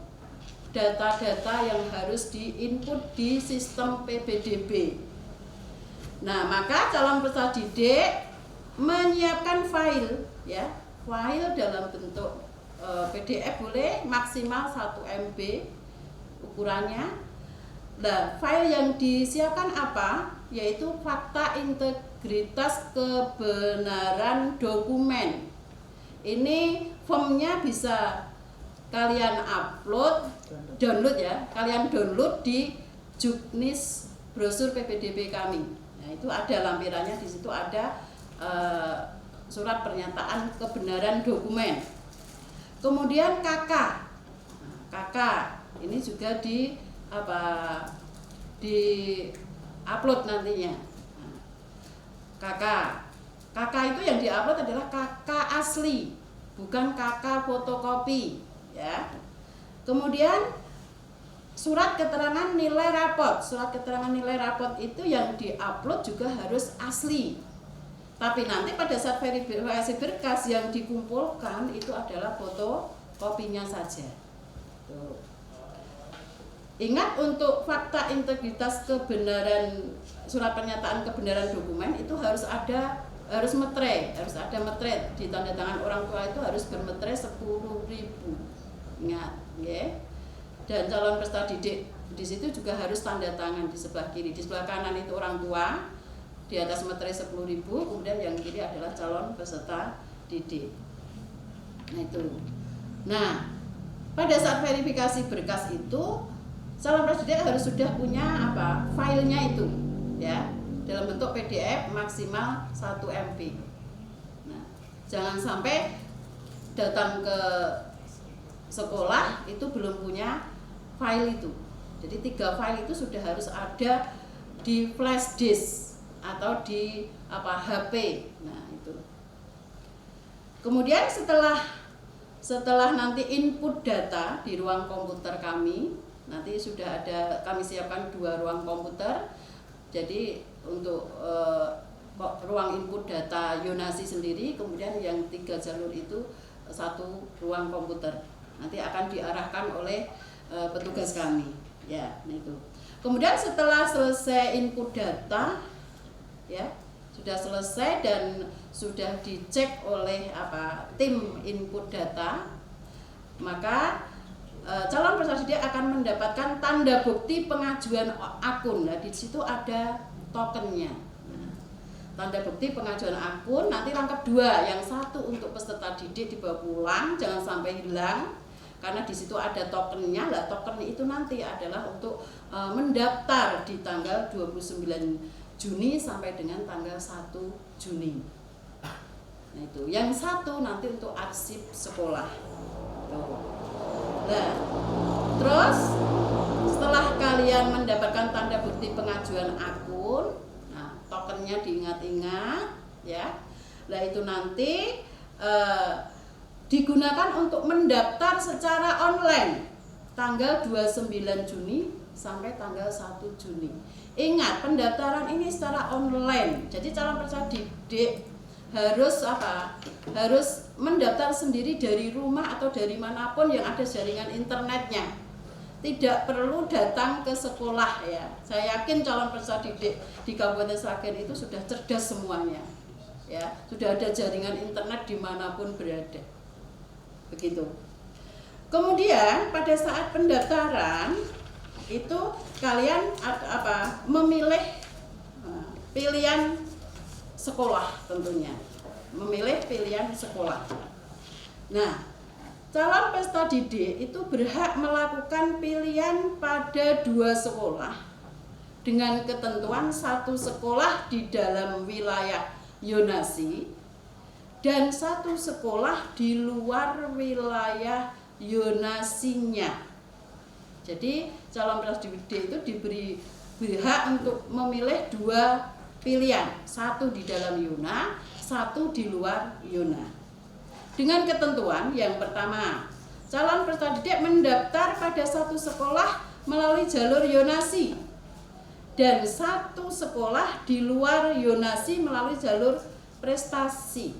data-data yang harus diinput di sistem PPDB. Nah, maka calon peserta didik menyiapkan file, ya, file dalam bentuk PDF boleh, maksimal 1 MB ukurannya. Nah, file yang disiapkan apa? Yaitu fakta integritas kebenaran dokumen. Ini formnya bisa kalian download ya, kalian download di Juknis brosur PPDB kami. Nah, itu ada lampirannya, di situ ada surat pernyataan kebenaran dokumen. Kemudian KK ini juga di upload nantinya. KK itu yang diupload adalah KK asli, bukan KK fotokopi, ya. Kemudian surat keterangan nilai rapot. Surat keterangan nilai rapot itu yang diupload juga harus asli. Tapi nanti pada saat verifikasi berkas yang dikumpulkan itu adalah fotokopinya saja. Tuh. Ingat, untuk fakta integritas kebenaran surat pernyataan kebenaran dokumen itu harus ada metre di tanda tangan orang tua, itu harus bermetre 10.000. Ingat, ya. Dan calon peserta didik di situ juga harus tanda tangan di sebelah kiri. Di sebelah kanan itu orang tua, di atas metre 10.000, kemudian yang kiri adalah calon peserta didik. Nah itu. Nah, pada saat verifikasi berkas itu calon peserta didik harus sudah punya filenya itu, ya, dalam bentuk PDF maksimal 1 MB. Nah, jangan sampai datang ke sekolah itu belum punya file itu. Jadi 3 file itu sudah harus ada di flash disk atau di HP. Nah, itu. Kemudian setelah nanti input data di ruang komputer kami, nanti sudah ada, kami siapkan 2 ruang komputer. Jadi untuk ruang input data Yonasi sendiri, kemudian yang 3 jalur itu 1 ruang komputer. Nanti akan diarahkan oleh petugas kami, ya. Nah itu. Kemudian setelah selesai input data, ya, sudah selesai dan sudah dicek oleh tim input data, maka calon peserta didik akan mendapatkan tanda bukti pengajuan akun. Nah, di situ ada tokennya. Nah, tanda bukti pengajuan akun nanti rangkap 2, yang 1 untuk peserta didik dibawa pulang, jangan sampai hilang, karena di situ ada tokennya. Lah, token itu nanti adalah untuk mendaftar di tanggal 29 Juni sampai dengan tanggal 1 Juni. Nah itu. Yang 1 nanti untuk arsip sekolah. Nah, terus setelah kalian mendapatkan tanda bukti pengajuan akun, nah tokennya diingat-ingat, ya. Nah itu nanti digunakan untuk mendaftar secara online tanggal 29 Juni sampai tanggal 1 Juni. Ingat, pendaftaran ini secara online. Jadi calon peserta didik harus mendaftar sendiri dari rumah atau dari manapun yang ada jaringan internetnya. Tidak perlu datang ke sekolah, ya. Saya yakin calon peserta didik di Kabupaten Sragen itu sudah cerdas semuanya, ya. Sudah ada jaringan internet dimanapun berada. Begitu. Kemudian pada saat pendaftaran itu kalian memilih pilihan sekolah, tentunya memilih pilihan sekolah. Nah, calon peserta didik itu berhak melakukan pilihan pada 2 sekolah dengan ketentuan 1 sekolah di dalam wilayah Yonasi dan 1 sekolah di luar wilayah Yonasinya. Jadi calon peserta didik itu diberi hak untuk memilih 2 pilihan, 1 di dalam Yona, 1 di luar Yona. Dengan ketentuan yang pertama, calon peserta didik mendaftar pada 1 sekolah melalui jalur Yonasi dan 1 sekolah di luar Yonasi melalui jalur prestasi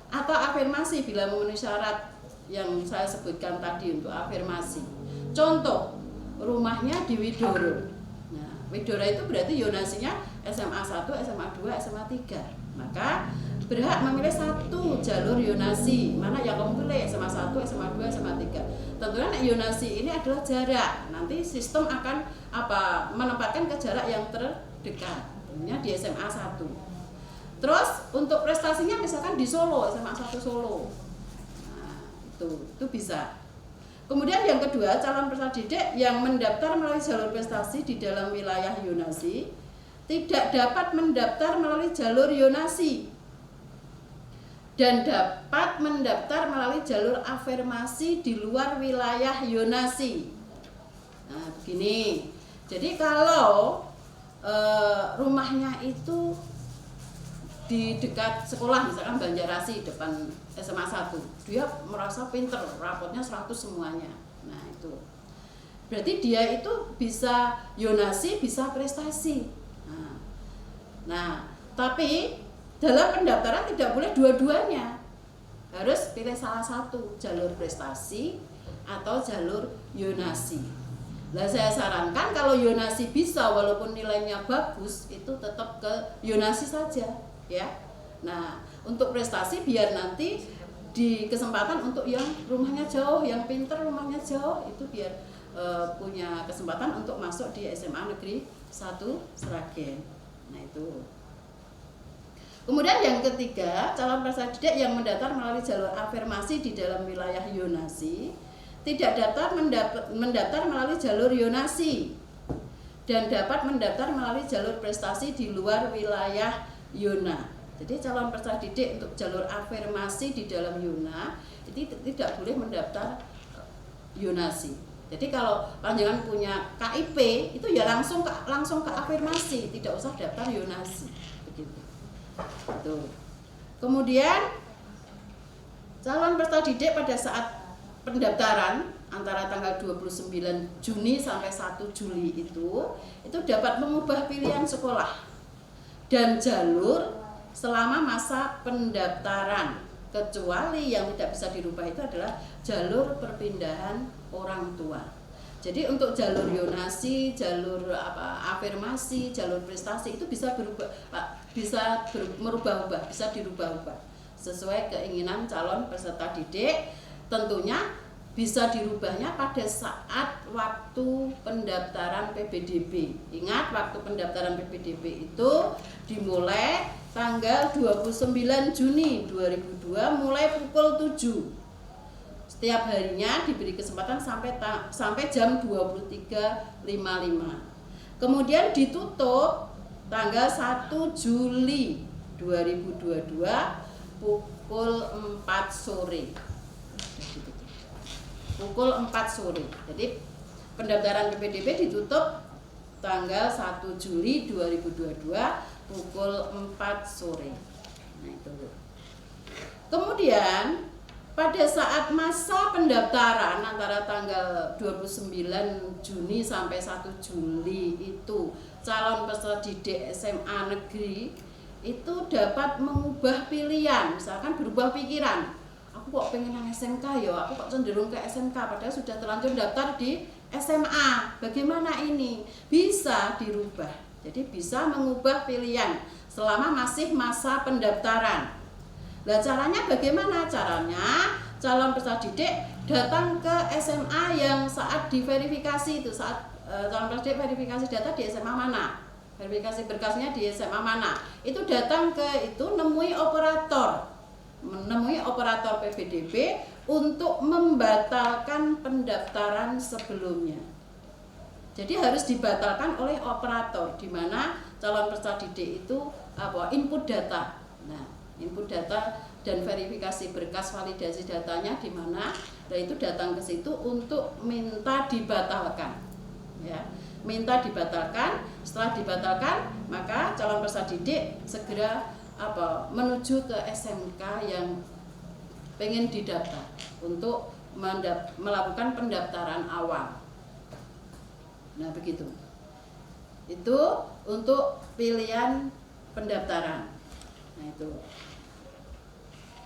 atau afirmasi bila memenuhi syarat yang saya sebutkan tadi untuk afirmasi. Contoh, rumahnya di Widoro. Nah, Widoro itu berarti Yonasinya SMA 1, SMA 2, SMA 3. Maka berhak memilih 1 jalur Yonasi. Mana yang kamu pilih? SMA 1, SMA 2, SMA 3. Tentunya Yonasi ini adalah jarak. Nanti sistem akan menempatkan ke jarak yang terdekat. Tentunya di SMA 1. Terus untuk prestasinya misalkan di Solo, SMA 1 Solo. Nah, itu bisa. Kemudian yang kedua, calon peserta didik yang mendaftar melalui jalur prestasi di dalam wilayah zonasi tidak dapat mendaftar melalui jalur zonasi dan dapat mendaftar melalui jalur afirmasi di luar wilayah zonasi. Nah, begini. Jadi kalau rumahnya itu di dekat sekolah, misalkan Banjarasi depan SMA 1, dia merasa pinter, rapotnya 100 semuanya. Nah itu berarti dia itu bisa zonasi, bisa prestasi. Nah tapi dalam pendaftaran tidak boleh dua-duanya, harus pilih salah satu, jalur prestasi atau jalur zonasi. Nah saya sarankan kalau zonasi bisa, walaupun nilainya bagus, itu tetap ke zonasi saja ya. Nah untuk prestasi biar nanti di kesempatan untuk yang rumahnya jauh, yang pinter rumahnya jauh, itu biar punya kesempatan untuk masuk di SMA Negeri 1 Sragen. Nah itu. Kemudian yang ketiga, calon peserta didik yang mendaftar melalui jalur afirmasi di dalam wilayah zonasi tidak dapat mendaftar melalui jalur zonasi dan dapat mendaftar melalui jalur prestasi di luar wilayah zona. Jadi calon peserta didik untuk jalur afirmasi di dalam zona itu tidak boleh mendaftar zonasi. Jadi kalau panjenengan punya KIP itu ya langsung ke afirmasi, tidak usah daftar zonasi. Begitu. Tuh. Kemudian calon peserta didik pada saat pendaftaran antara tanggal 29 Juni sampai 1 Juli itu dapat mengubah pilihan sekolah dan jalur selama masa pendaftaran, kecuali yang tidak bisa dirubah itu adalah jalur perpindahan orang tua. Jadi untuk jalur zonasi, jalur afirmasi, jalur prestasi itu bisa berubah, merubah-ubah, bisa dirubah-ubah sesuai keinginan calon peserta didik. Tentunya bisa dirubahnya pada saat waktu pendaftaran PPDB. Ingat, waktu pendaftaran PPDB itu dimulai tanggal 29 Juni 2002 mulai pukul 7. Setiap harinya diberi kesempatan sampai jam 23.55. Kemudian ditutup tanggal 1 Juli 2022 pukul 4 sore. Pukul 4 sore. Jadi pendaftaran PPDB ditutup tanggal 1 Juli 2022 pukul 4 sore. Nah itu. Kemudian pada saat masa pendaftaran antara tanggal 29 Juni sampai 1 Juli itu calon peserta didik SMA negeri itu dapat mengubah pilihan, misalkan berubah pikiran. Aku kok pengen yang SMK ya, aku kok cenderung ke SMK padahal sudah terlanjur daftar di SMA. Bagaimana ini? Bisa dirubah. Jadi bisa mengubah pilihan selama masih masa pendaftaran. Nah caranya bagaimana? Caranya calon peserta didik datang ke SMA yang saat diverifikasi itu, saat calon peserta didik verifikasi data di SMA mana, verifikasi berkasnya di SMA mana, itu datang ke itu menemui operator PPDB untuk membatalkan pendaftaran sebelumnya. Jadi harus dibatalkan oleh operator, di mana calon peserta didik itu input data. Nah, input data dan verifikasi berkas validasi datanya di mana, nah itu datang ke situ untuk minta dibatalkan. Ya, minta dibatalkan. Setelah dibatalkan, maka calon peserta didik segera menuju ke SMK yang pengen didaftar untuk melakukan pendaftaran awal. Nah begitu. Itu untuk pilihan pendaftaran. Nah itu.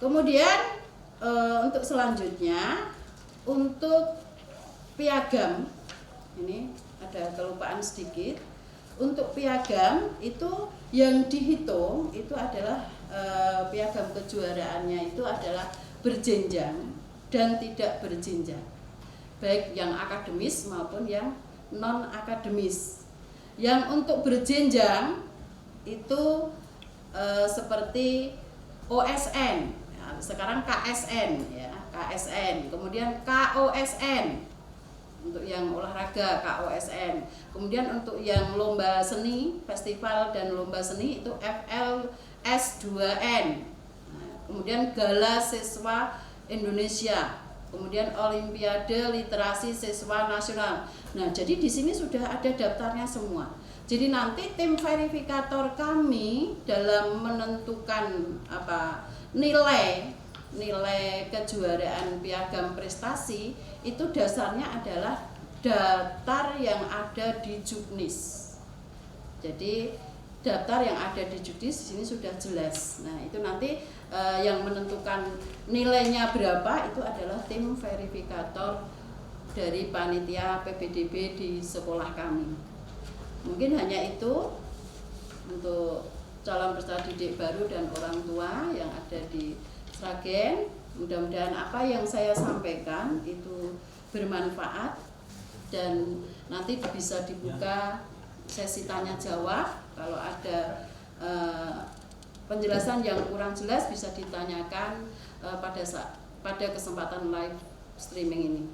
Kemudian untuk selanjutnya untuk piagam, ini ada kelupaan sedikit. Untuk piagam itu yang dihitung itu adalah piagam kejuaraannya itu adalah berjenjang dan tidak berjenjang, baik yang akademis maupun yang non akademis. Yang untuk berjenjang itu seperti OSN, ya, sekarang KSN ya. KSN, kemudian KOSN untuk yang olahraga KOSN, kemudian untuk yang lomba seni, festival dan lomba seni itu FLS2N, kemudian Gala Siswa Indonesia, kemudian Olimpiade Literasi Siswa Nasional. Nah, jadi di sini sudah ada daftarnya semua. Jadi nanti tim verifikator kami dalam menentukan nilai kejuaraan piagam prestasi itu dasarnya adalah daftar yang ada di Juknis. Jadi daftar yang ada di Juknis di sini sudah jelas. Nah, itu nanti yang menentukan nilainya berapa itu adalah tim verifikator dari panitia PPDB di sekolah kami. Mungkin hanya itu untuk calon peserta didik baru dan orang tua yang ada di Sragen. Mudah-mudahan apa yang saya sampaikan itu bermanfaat dan nanti bisa dibuka sesi tanya jawab. Kalau ada penjelasan yang kurang jelas bisa ditanyakan pada kesempatan live streaming ini.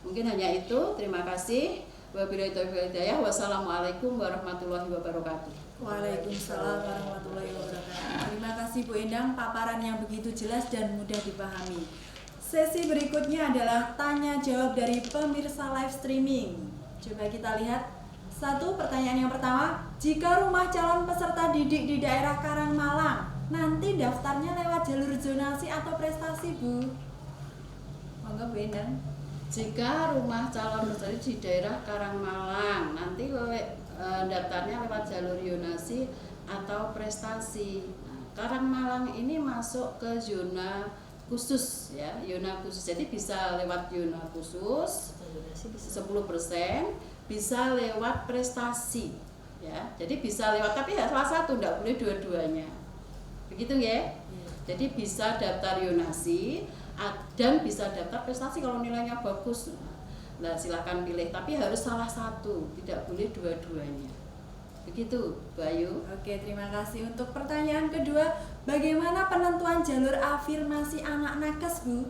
Mungkin hanya itu. Terima kasih. Wabillahi taufiq wal hidayah. Wassalamualaikum warahmatullahi wabarakatuh. Waalaikumsalam warahmatullahi wabarakatuh. Terima kasih Bu Endang, paparan yang begitu jelas dan mudah dipahami. Sesi berikutnya adalah tanya jawab dari pemirsa live streaming. Coba kita lihat. Satu, pertanyaan yang pertama, jika rumah calon peserta didik di daerah Karangmalang, nanti daftarnya lewat jalur zonasi atau prestasi, Bu? Monggo Bu Endang. Jika rumah calon peserta di daerah Karangmalang, nanti daftarnya lewat jalur zonasi atau prestasi. Nah, Karangmalang ini masuk ke zona khusus ya, zona khusus. Jadi bisa lewat zona khusus 10%, bisa lewat prestasi ya. Jadi bisa lewat, tapi ya salah satu, enggak boleh dua-duanya. Begitu ya? Jadi bisa daftar zonasi dan bisa daftar prestasi kalau nilainya bagus. Nah, silakan pilih, tapi harus salah satu, tidak boleh dua-duanya. Begitu, Bayu. Oke, terima kasih. Untuk pertanyaan kedua, bagaimana penentuan jalur afirmasi anak nakes, Bu?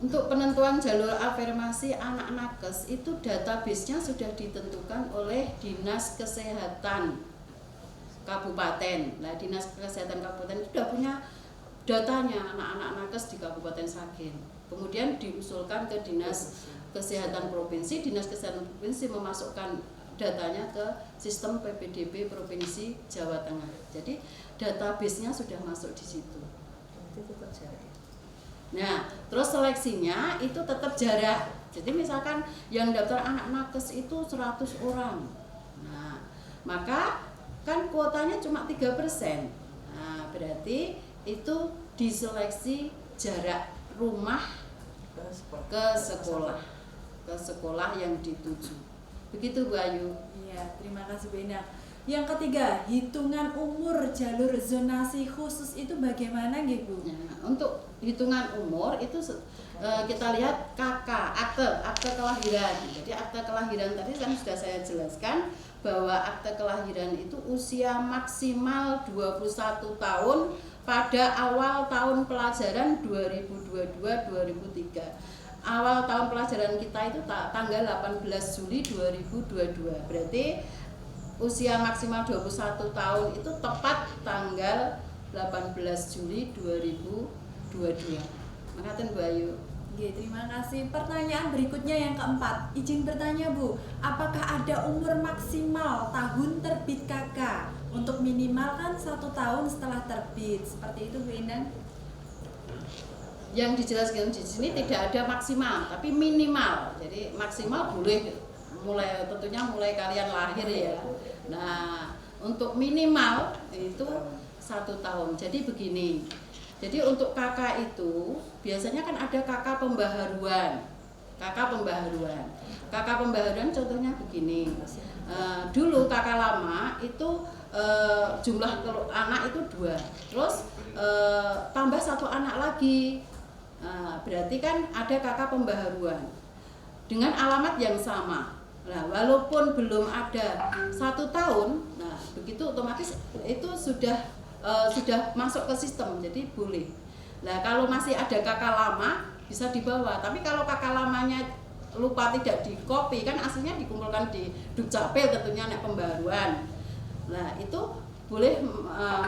Untuk penentuan jalur afirmasi anak nakes itu database-nya sudah ditentukan oleh Dinas Kesehatan Kabupaten. Nah, Dinas Kesehatan Kabupaten itu sudah punya datanya anak-anak nakes di Kabupaten Sragen. Kemudian diusulkan ke Dinas Kesehatan Provinsi. Dinas Kesehatan Provinsi memasukkan datanya ke sistem PPDB Provinsi Jawa Tengah. Jadi database-nya sudah masuk di situ. Nah, terus seleksinya itu tetap jarak. Jadi misalkan yang daftar anak nakes itu 100 orang. Nah, maka kan kuotanya cuma 3%. Nah, berarti itu diseleksi jarak rumah ke sekolah yang dituju. Begitu, Bu Ayu. Iya, terima kasih Bu Endang. Yang ketiga, hitungan umur jalur zonasi khusus itu bagaimana nggih, Bu? Nah, untuk hitungan umur itu kita lihat akte kelahiran. Jadi akte kelahiran tadi kan sudah saya jelaskan bahwa akte kelahiran itu usia maksimal 21 tahun pada awal tahun pelajaran 2022-2023. Awal tahun pelajaran kita itu tanggal 18 Juli 2022. Berarti usia maksimal 21 tahun itu tepat tanggal 18 Juli 2022. Makasih Bu Ayu. Oke, terima kasih. Pertanyaan berikutnya yang keempat. Izin bertanya, Bu, apakah ada umur maksimal tahun terbit KK untuk minimal kan 1 tahun setelah terbit? Seperti itu, Bu Endang? Yang dijelaskan di sini tidak ada maksimal, tapi minimal. Jadi maksimal boleh tentunya mulai kalian lahir ya. Nah, untuk minimal itu 1 tahun. Jadi begini. Jadi untuk kakak itu biasanya kan ada kakak pembaharuan. Kakak pembaharuan contohnya begini. Dulu kakak lama itu jumlah anak itu 2. Terus tambah 1 anak lagi. Berarti kan ada kakak pembaharuan dengan alamat yang sama. Nah, walaupun belum ada 1 tahun, nah begitu otomatis itu sudah masuk ke sistem, jadi boleh. Nah, kalau masih ada kakak lama bisa dibawa, tapi kalau kakak lamanya lupa tidak dikopi kan aslinya dikumpulkan di Dukcapil tentunya nek pembaruan. Nah, itu boleh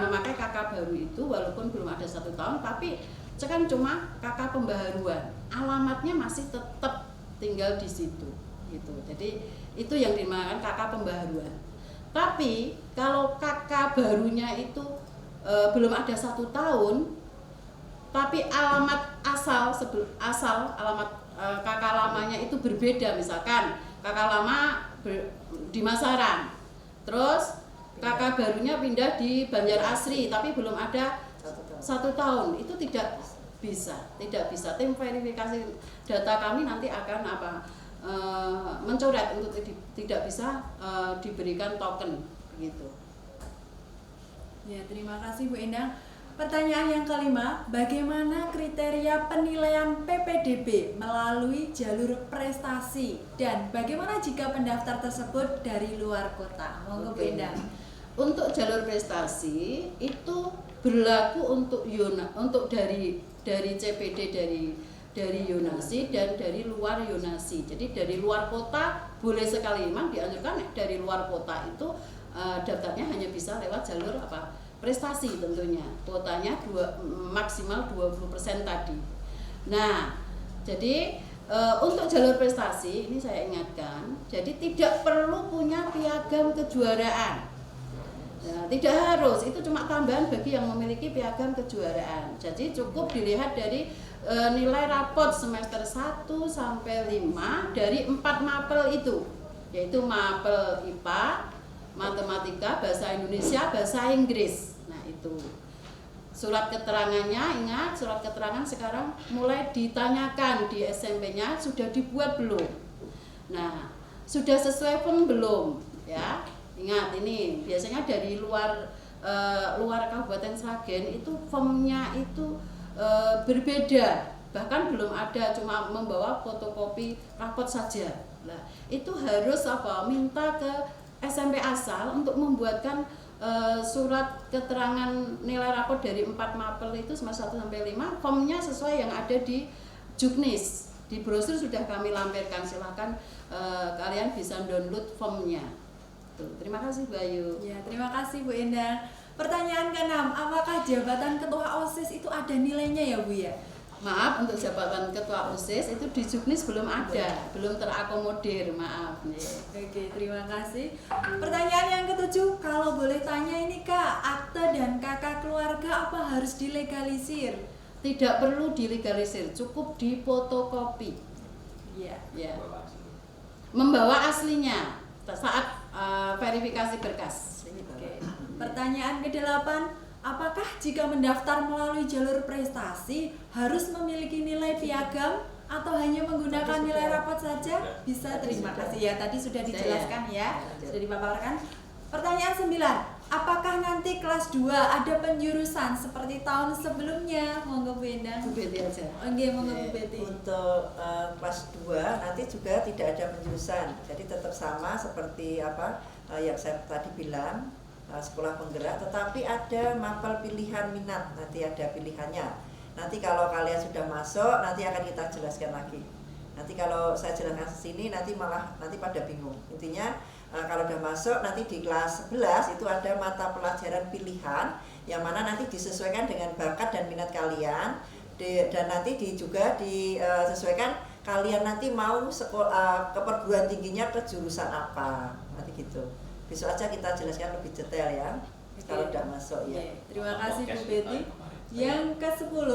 memakai kakak baru itu walaupun belum ada 1 tahun, tapi kan cuma kakak pembaharuan, alamatnya masih tetap tinggal di situ gitu. Jadi itu yang dinamakan kakak pembaharuan. Tapi kalau kakak barunya itu belum ada 1 tahun, tapi alamat asal alamat kakak lamanya itu berbeda, misalkan kakak lama di Masaran, terus kakak barunya pindah di Banjarasri tapi belum ada 1 tahun, itu tidak bisa. Tim verifikasi data kami nanti akan mencoret untuk tidak bisa diberikan token begitu. Ya, terima kasih Bu Endang. Pertanyaan yang kelima, bagaimana kriteria penilaian PPDB melalui jalur prestasi dan bagaimana jika pendaftar tersebut dari luar kota? Monggo Bu Endang. Untuk jalur prestasi itu berlaku untuk dari CPD dari Yonasi dan dari luar Yonasi. Jadi dari luar kota boleh sekali, memang dianjurkan dari luar kota itu daftarnya hanya bisa lewat jalur prestasi tentunya. Kuotanya maksimal 20% tadi. Nah, jadi untuk jalur prestasi ini saya ingatkan, jadi tidak perlu punya piagam kejuaraan. Nah, tidak harus, itu cuma tambahan bagi yang memiliki piagam kejuaraan. Jadi cukup dilihat dari nilai rapot semester 1 sampai 5 dari 4 mapel itu, yaitu mapel IPA, matematika, bahasa Indonesia, bahasa Inggris. Nah, itu surat keterangannya, ingat surat keterangan sekarang mulai ditanyakan di SMP-nya sudah dibuat belum. Nah, sudah sesuai pun belum, ya. Ingat ini biasanya dari luar Kabupaten Sragen itu formnya itu berbeda, bahkan belum ada, cuma membawa fotokopi rapot saja. Nah, itu harus minta ke SMP asal untuk membuatkan surat keterangan nilai rapot dari 4 mapel itu semester 1 sampai 5, formnya sesuai yang ada di Juknis. Di brosur sudah kami lampirkan, silahkan kalian bisa download formnya. Tuh, terima kasih Bu Ayu. Ya, terima kasih Bu Endang. Pertanyaan ke-6, apakah jabatan ketua OSIS itu ada nilainya ya Bu ya? Maaf, untuk jabatan ketua OSIS itu di Juknis belum ada, belum terakomodir, maaf nih. Oke, terima kasih. Pertanyaan yang ke-7, kalau boleh tanya ini Kak, akte dan kakak keluarga apa harus dilegalisir? Tidak perlu dilegalisir, cukup difotokopi. Iya. Ya. Membawa aslinya saat verifikasi berkas. Oke. Pertanyaan ke-8, apakah jika mendaftar melalui jalur prestasi harus memiliki nilai piagam atau hanya menggunakan nilai rapot saja? Bisa, terima kasih ya. Tadi sudah dijelaskan ya, sudah dipaparkan. Pertanyaan 9, apakah nanti kelas 2 ada penjurusan seperti tahun sebelumnya? Monggo Bu Endang. Bu Betty aja. Oke, monggo Bu Betty. Untuk kelas 2 nanti juga tidak ada penjurusan, jadi tetap sama seperti yang saya tadi bilang, sekolah penggerak, tetapi ada mapel pilihan minat, nanti ada pilihannya. Nanti kalau kalian sudah masuk, nanti akan kita jelaskan lagi. Nanti kalau saya jelaskan sini nanti pada bingung. Intinya kalau udah masuk nanti di kelas 11 itu ada mata pelajaran pilihan yang mana nanti disesuaikan dengan bakat dan minat kalian, dan nanti juga disesuaikan kalian nanti mau ke perguruan tingginya ke jurusan apa, nanti gitu. Besok aja kita jelaskan lebih detail ya. Kalau udah masuk ya. Terima kasih Bu Betty. Yang ke-10,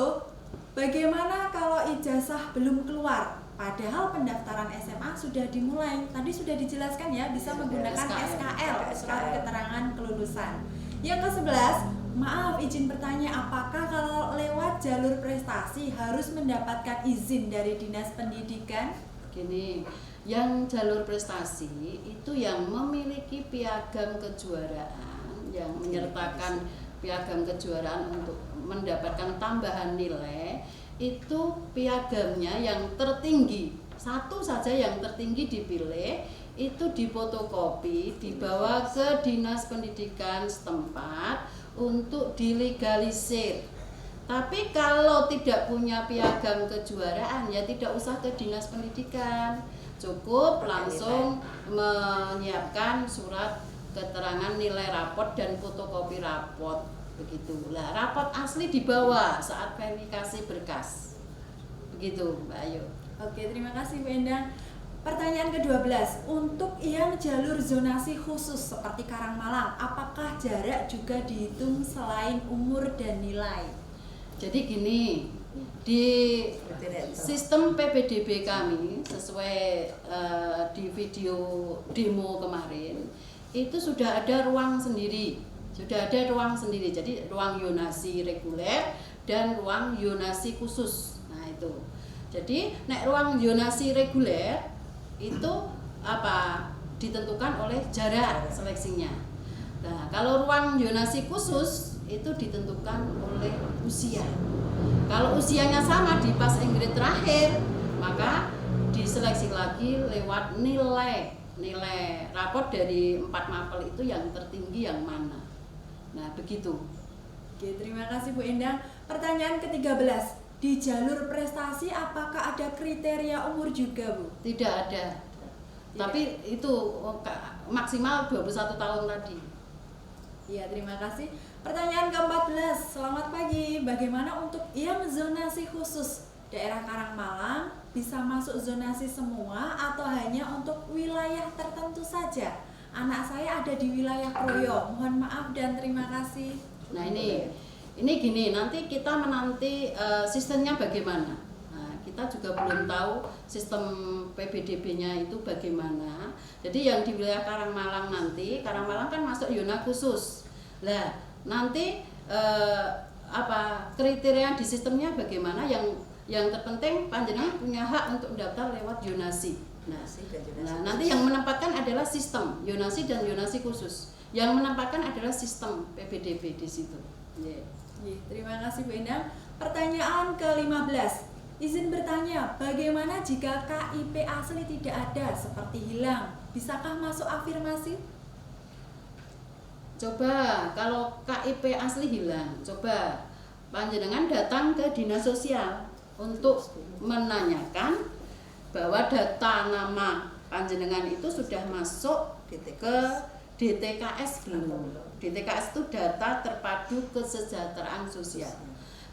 bagaimana kalau ijazah belum keluar? Padahal pendaftaran SMA sudah dimulai. Tadi sudah dijelaskan ya, bisa menggunakan SKL, surat keterangan kelulusan. Yang ke-11, maaf izin bertanya, apakah kalau lewat jalur prestasi harus mendapatkan izin dari Dinas Pendidikan? Gini, yang jalur prestasi itu yang memiliki piagam kejuaraan, yang menyertakan piagam kejuaraan untuk mendapatkan tambahan nilai, itu piagamnya yang tertinggi, satu saja yang tertinggi dipilih, itu difotokopi, dibawa ke Dinas Pendidikan setempat untuk dilegalisir. Tapi kalau tidak punya piagam kejuaraan ya tidak usah ke dinas pendidikan, cukup langsung menyiapkan surat keterangan nilai raport dan fotokopi raport begitu. Lah raport asli dibawa saat verifikasi berkas. Begitu Mbak Ayu. Oke, terima kasih Bu Endang. Pertanyaan ke-12, untuk yang jalur zonasi khusus seperti Karangmalang, apakah jarak juga dihitung selain umur dan nilai? Jadi gini, di sistem PPDB kami sesuai di video demo kemarin itu sudah ada ruang sendiri, jadi ruang yonasi reguler dan ruang yonasi khusus. Nah itu, jadi ruang yonasi reguler itu ditentukan oleh jarak seleksinya. Nah kalau ruang yonasi khusus itu ditentukan oleh usia. Kalau usianya sama di pas Inggris terakhir, maka diseleksi lagi lewat nilai raport dari 4 mapel itu yang tertinggi yang mana. Nah begitu. Oke, terima kasih Bu Endang. Pertanyaan ke-13, di jalur prestasi apakah ada kriteria umur juga Bu? Tidak ada. Tapi itu maksimal 21 tahun tadi. Iya, terima kasih. Pertanyaan ke-14, selamat pagi. Bagaimana untuk yang zonasi khusus daerah Karangmalang bisa masuk zonasi semua atau hanya untuk wilayah tertentu saja? Anak saya ada di wilayah Kroyo. Mohon maaf dan terima kasih. Nah ini gini, nanti kita menanti sistemnya bagaimana. Nah, kita juga belum tahu sistem PPDB-nya itu bagaimana. Jadi yang di wilayah Karangmalang nanti, Karangmalang kan masuk zona khusus. Lah, nanti kriteria di sistemnya bagaimana? Yang terpenting panjenengan punya hak untuk mendaftar lewat yonasi. Nah, nanti yang menempatkan adalah sistem yonasi dan yonasi khusus. Yang menempatkan adalah sistem PPDB di situ. Yeah. Terima kasih Bu Endang. Pertanyaan ke-15, izin bertanya, bagaimana jika KIP asli tidak ada seperti hilang? Bisakah masuk afirmasi? Coba kalau KIP asli hilang, coba panjenengan datang ke dinas sosial untuk menanyakan bahwa data nama panjenengan itu sudah masuk ke DTKS belum. DTKS itu data terpadu kesejahteraan sosial.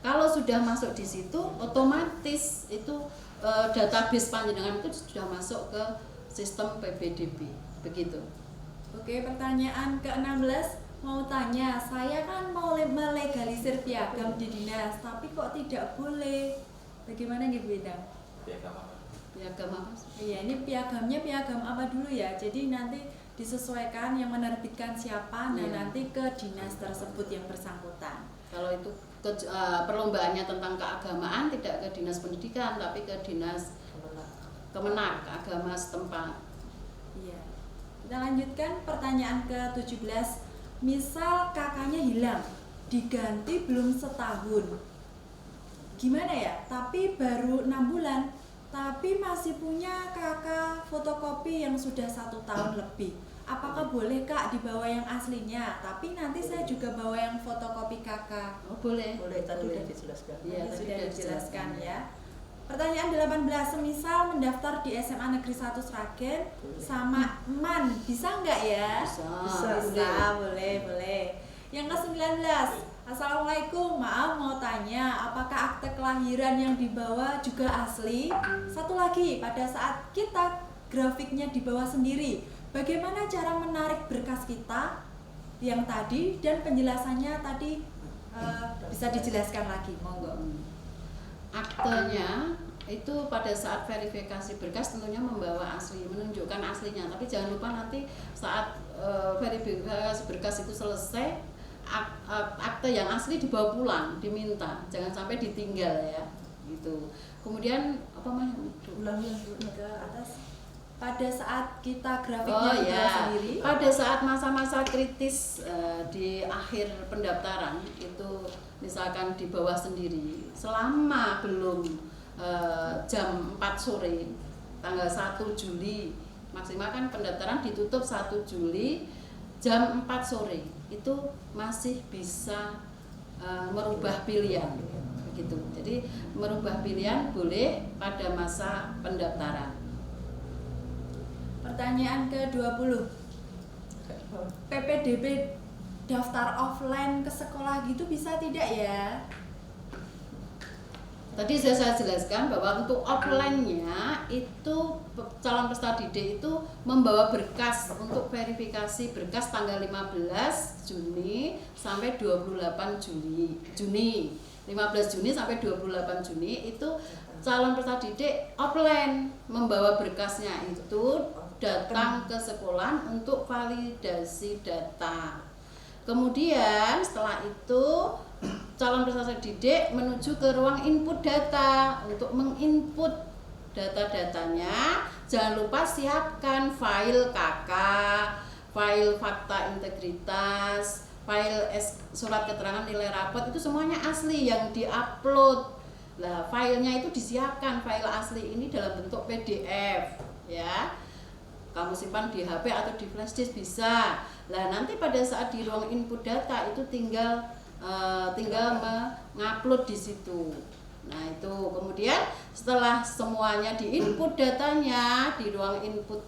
Kalau sudah masuk di situ, otomatis itu database panjenengan itu sudah masuk ke sistem PPDB. Begitu. Oke, pertanyaan ke-16, mau tanya, saya kan mau melegalisir piagam di dinas, tapi kok tidak boleh? Bagaimana gitu Beda? Piagam apa? Piagam apa? Iya, ini piagamnya piagam apa dulu ya? Jadi nanti disesuaikan yang menerbitkan siapa, nah nanti ke dinas tersebut yang bersangkutan. Kalau itu perlombaannya tentang keagamaan tidak ke dinas pendidikan, tapi ke dinas Kemenak, agama setempat. Iya. Kita lanjutkan pertanyaan ke-17. Misal kakaknya hilang, diganti belum setahun. Gimana ya? Tapi baru 6 bulan, tapi masih punya kakak fotokopi yang sudah 1 tahun lebih. Apakah boleh Kak dibawa yang aslinya? Tapi nanti saya juga bawa yang fotokopi kakak. Oh boleh. Boleh, tadi sudah dijelaskan. Iya, Tadi sudah sudah dijelaskan ya. Pertanyaan 18, semisal mendaftar di SMA Negeri 1 Sragen sama MAN, bisa nggak ya? Bisa. Boleh. Yang ke-19, Assalamualaikum, maaf mau tanya, apakah akte kelahiran yang dibawa juga asli? Satu lagi, pada saat kita grafiknya dibawa sendiri, bagaimana cara menarik berkas kita yang tadi dan penjelasannya tadi bisa dijelaskan lagi, monggo. Aktenya itu pada saat verifikasi berkas tentunya membawa asli, menunjukkan aslinya. Tapi jangan lupa nanti saat verifikasi berkas itu selesai, akte yang asli dibawa pulang, diminta, jangan sampai ditinggal ya, gitu. Kemudian apa Ulangi ke atas. Pada saat kita grafiknya dibawa sendiri, pada saat masa-masa kritis di akhir pendaftaran itu misalkan di bawah sendiri selama belum jam 4 sore tanggal 1 Juli maksimal kan pendaftaran ditutup 1 Juli jam 4 sore itu masih bisa merubah pilihan gitu. Jadi merubah pilihan boleh pada masa pendaftaran. Pertanyaan ke-20. PPDB daftar offline ke sekolah gitu bisa tidak ya? Tadi saya jelaskan bahwa untuk offline-nya itu calon peserta didik itu membawa berkas untuk verifikasi berkas tanggal 15 Juni sampai 28 Juni. 15 Juni sampai 28 Juni itu calon peserta didik offline, membawa berkasnya itu datang ke sekolah untuk validasi data. Kemudian setelah itu calon peserta didik menuju ke ruang input data untuk menginput data-datanya. Jangan lupa siapkan file KK, file fakta integritas, file surat keterangan nilai rapot, itu semuanya asli yang diupload. Nah, filenya itu disiapkan, file asli ini dalam bentuk PDF ya. Kamu simpan di HP atau di flash disk bisa. Nah, nanti pada saat di ruang input data itu tinggal mengupload di situ. Nah, itu kemudian setelah semuanya diinput datanya di ruang input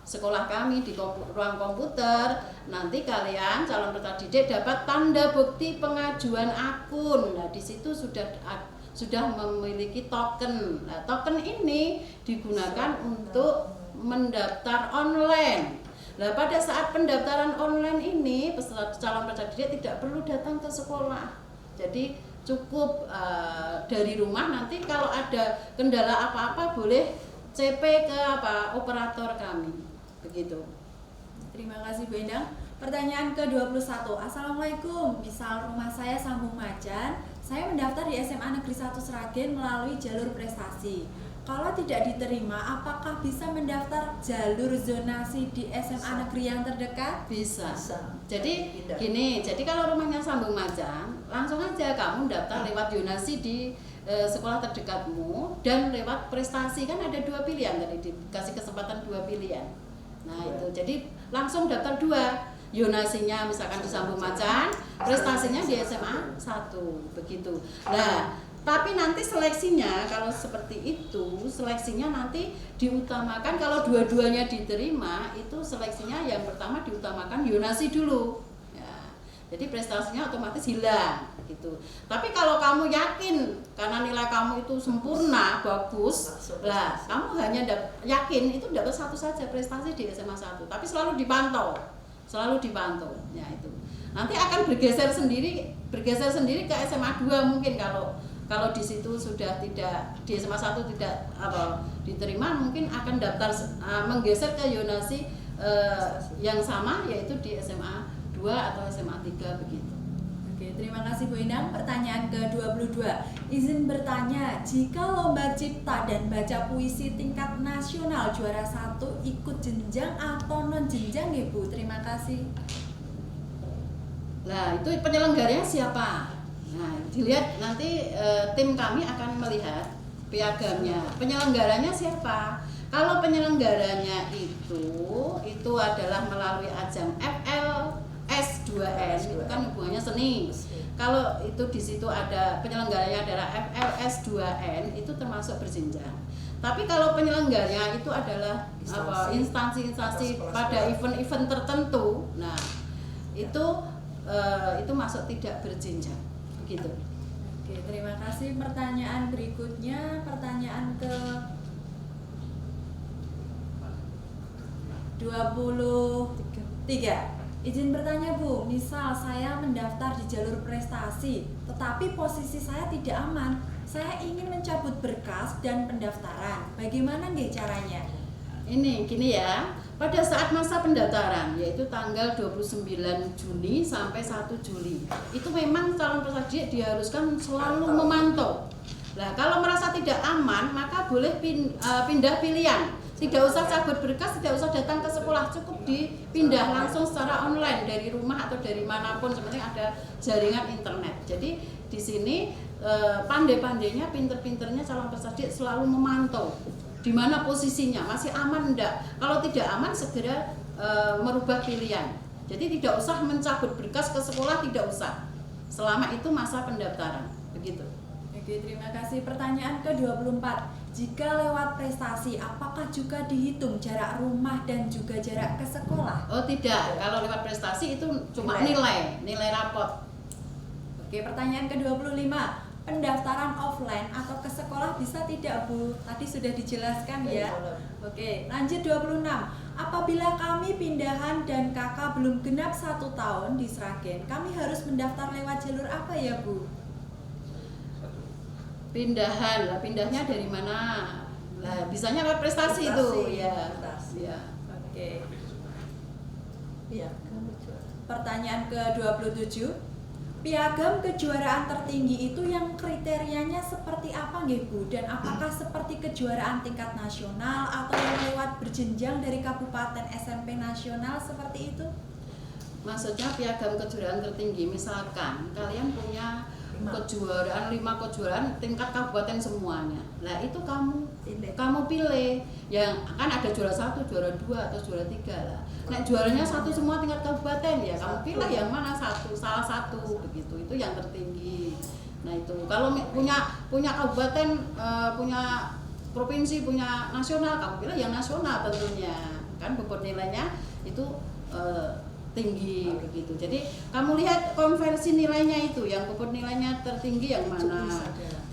sekolah kami di ruang komputer, nanti kalian calon peserta didik dapat tanda bukti pengajuan akun. Nah, di situ sudah memiliki token. Nah, token ini digunakan untuk mendaftar online. Nah, pada saat pendaftaran online ini calon peserta didik tidak perlu datang ke sekolah. Jadi cukup dari rumah. Nanti kalau ada kendala apa-apa boleh CP ke operator kami. Begitu. Terima kasih Bu Endang. Pertanyaan ke-21. Assalamualaikum. Misal rumah saya Sambung Majan, saya mendaftar di SMA Negeri 1 Sragen melalui jalur prestasi. Kalau tidak diterima, apakah bisa mendaftar jalur zonasi di SMA negeri yang terdekat? Bisa. Jadi gini, jadi kalau rumahnya Sambung Majan, langsung aja kamu daftar lewat zonasi di sekolah terdekatmu dan lewat prestasi. Kan ada 2 pilihan tadi, dikasih kesempatan 2 pilihan. Nah, itu jadi langsung daftar 2. Zonasinya misalkan di Sambung Majan, prestasinya di SMA 1, begitu. Nah, tapi nanti seleksinya kalau seperti itu, seleksinya nanti diutamakan kalau dua-duanya diterima, itu seleksinya yang pertama diutamakan zonasi dulu. Ya, jadi prestasinya otomatis hilang gitu. Tapi kalau kamu yakin karena nilai kamu itu sempurna, bagus, lah kamu hanya yakin itu dapat 1 saja prestasi di SMA 1, tapi selalu dipantau. Ya itu. Nanti akan bergeser sendiri ke SMA 2 mungkin kalau di situ sudah tidak di SMA 1 tidak diterima, mungkin akan daftar menggeser ke zonasi yang sama yaitu di SMA 2 atau SMA 3 begitu. Oke, terima kasih Bu Endang. Pertanyaan ke-22. Izin bertanya, jika lomba cipta dan baca puisi tingkat nasional juara 1 ikut jenjang atau non jenjang ya Bu? Terima kasih. Nah, itu penyelenggaranya siapa? Nah, dilihat nanti tim kami akan melihat piagamnya. Penyelenggaranya siapa? Kalau penyelenggaranya itu adalah melalui ajang FLS2N, itu kan hubungannya seni. Kalau itu di situ ada penyelenggaranya adalah FLS2N, itu termasuk berjenjang. Tapi kalau penyelenggaranya itu adalah instansi-instansi pada event-event tertentu, nah itu masuk tidak berjenjang. Gitu. Oke, terima kasih. Pertanyaan berikutnya, pertanyaan ke 23. Izin bertanya Bu, misal saya mendaftar di jalur prestasi, tetapi posisi saya tidak aman. Saya ingin mencabut berkas dan pendaftaran. Bagaimana nih caranya? Ini gini ya. Pada saat masa pendaftaran, yaitu tanggal 29 Juni sampai 1 Juli, itu memang calon peserta didik diharuskan selalu memantau. Nah, kalau merasa tidak aman, maka boleh pindah pilihan. Tidak usah cabut berkas, tidak usah datang ke sekolah, cukup dipindah langsung secara online dari rumah atau dari manapun, sebenarnya ada jaringan internet. Jadi di sini pandai-pandainya, pinter-pinternya calon peserta didik selalu memantau di mana posisinya, masih aman enggak. Kalau tidak aman segera merubah pilihan. Jadi tidak usah mencabut berkas ke sekolah, tidak usah. Selama itu masa pendaftaran, begitu. Oke, Oke, terima kasih. Pertanyaan ke-24. Jika lewat prestasi, apakah juga dihitung jarak rumah dan juga jarak ke sekolah? Oh tidak, kalau lewat prestasi itu cuma nilai rapot. Oke, pertanyaan ke-25. Pendaftaran offline atau ke sekolah bisa tidak, Bu? Tadi sudah dijelaskan ya. Oke, lanjut 26. Apabila kami pindahan dan kakak belum genap 1 tahun di Sragen, kami harus mendaftar lewat jalur apa ya, Bu? Pindahan, lah pindahnya dari mana? Lah bisanya lewat prestasi itu, ya. Ya. Oke. Iya. Pertanyaan ke-27. Piagam kejuaraan tertinggi itu yang kriterianya seperti apa nggih, Bu? Dan apakah seperti kejuaraan tingkat nasional atau yang lewat berjenjang dari kabupaten SMP nasional seperti itu? Maksudnya piagam kejuaraan tertinggi, misalkan kalian punya kejuaraan 5 kejuaraan tingkat kabupaten semuanya. Nah, itu kamu pilih. Yang kan ada juara 1, juara 2 atau juara 3 lah. Nah, juaranya 1 semua tingkat kabupaten ya. Kamu pilih yang mana salah satu begitu. Itu yang tertinggi. Nah, itu kalau punya kabupaten, punya provinsi, punya nasional, kamu pilih yang nasional tentunya. Kan bobot nilainya itu tinggi begitu. Jadi kamu lihat konversi nilainya itu, yang bobot nilainya tertinggi yang mana.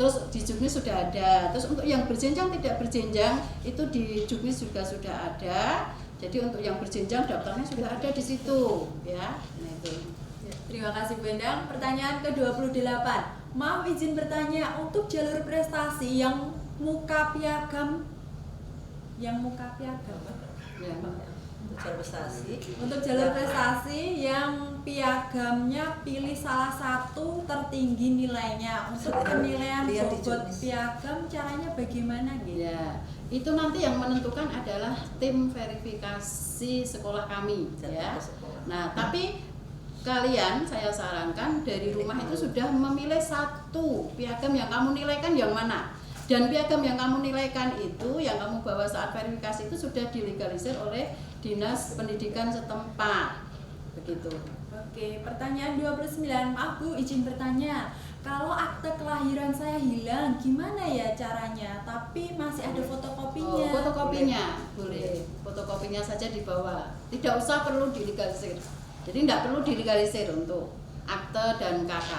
Terus di Juknis sudah ada. Terus untuk yang berjenjang tidak berjenjang itu di Juknis juga sudah ada. Jadi untuk yang berjenjang daftarnya sudah ada di situ, ya. Nah itu. Terima kasih Bu Endang. Pertanyaan ke-28. Maaf izin bertanya, untuk jalur prestasi yang muka piagam Ya. Untuk jalur prestasi. Untuk jalur prestasi yang piagamnya pilih salah satu tertinggi nilainya. Untuk penilaian bobot piagam caranya bagaimana gitu? Ya, itu nanti yang menentukan adalah tim verifikasi sekolah kami, ya. Nah, tapi kalian saya sarankan dari rumah itu sudah memilih satu piagam yang kamu nilaikan yang mana. Dan piagam yang kamu nilaikan itu, yang kamu bawa saat verifikasi itu sudah dilegalisir oleh Dinas Pendidikan setempat. Begitu. Oke, pertanyaan 29. Maaf Bu, izin bertanya. Kalau akte kelahiran saya hilang, gimana ya caranya? Tapi masih ada fotokopinya. Oh, fotokopinya boleh. Fotokopinya saja dibawa. Tidak usah perlu dilegalisir. Jadi tidak perlu dilegalisir untuk akte dan KK.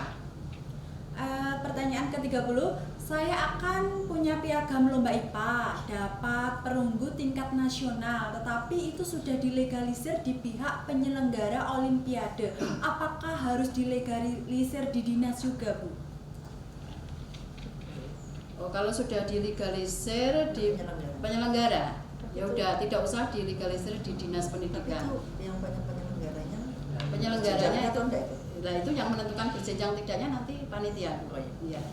Pertanyaan ke-30. Saya akan punya piagam lomba IPA, dapat perunggu tingkat nasional, tetapi itu sudah dilegalisir di pihak penyelenggara Olimpiade. Apakah harus dilegalisir di dinas juga, Bu? Oh, kalau sudah dilegalisir di penyelenggara, ya udah tidak usah dilegalisir di dinas pendidikan. Itu yang banyak penyelenggaranya. Penyelenggaranya itu, nah itu yang menentukan berjenjang tidaknya nanti panitia. Oh, iya. Ya.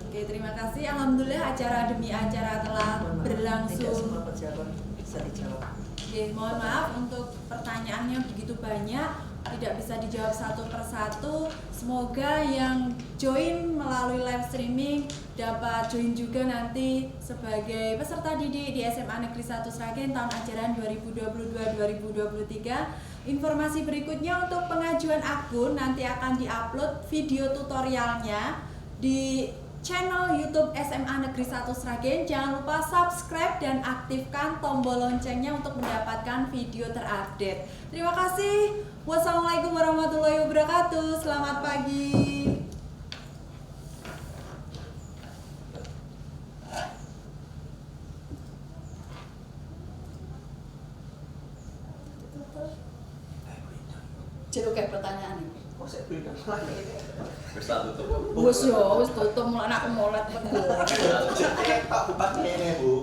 Oke, terima kasih. Alhamdulillah acara demi acara telah berlangsung. Tidak semua pejabat bisa dijawab. Oke, mohon maaf untuk pertanyaannya begitu banyak, tidak bisa dijawab satu persatu. Semoga yang join melalui live streaming dapat join juga nanti sebagai peserta didik di SMA Negeri 1 Sragen tahun ajaran 2022-2023. Informasi berikutnya untuk pengajuan akun nanti akan diupload video tutorialnya di channel YouTube SMA Negeri 1 Sragen. Jangan lupa subscribe dan aktifkan tombol loncengnya untuk mendapatkan video terupdate. Terima kasih. Wassalamualaikum warahmatullahi wabarakatuh. Selamat pagi. Jadi kayak pertanyaan ini. Wis tak tutup. Wis tutup mulai anak molet betul. Pak bupati ini Bu.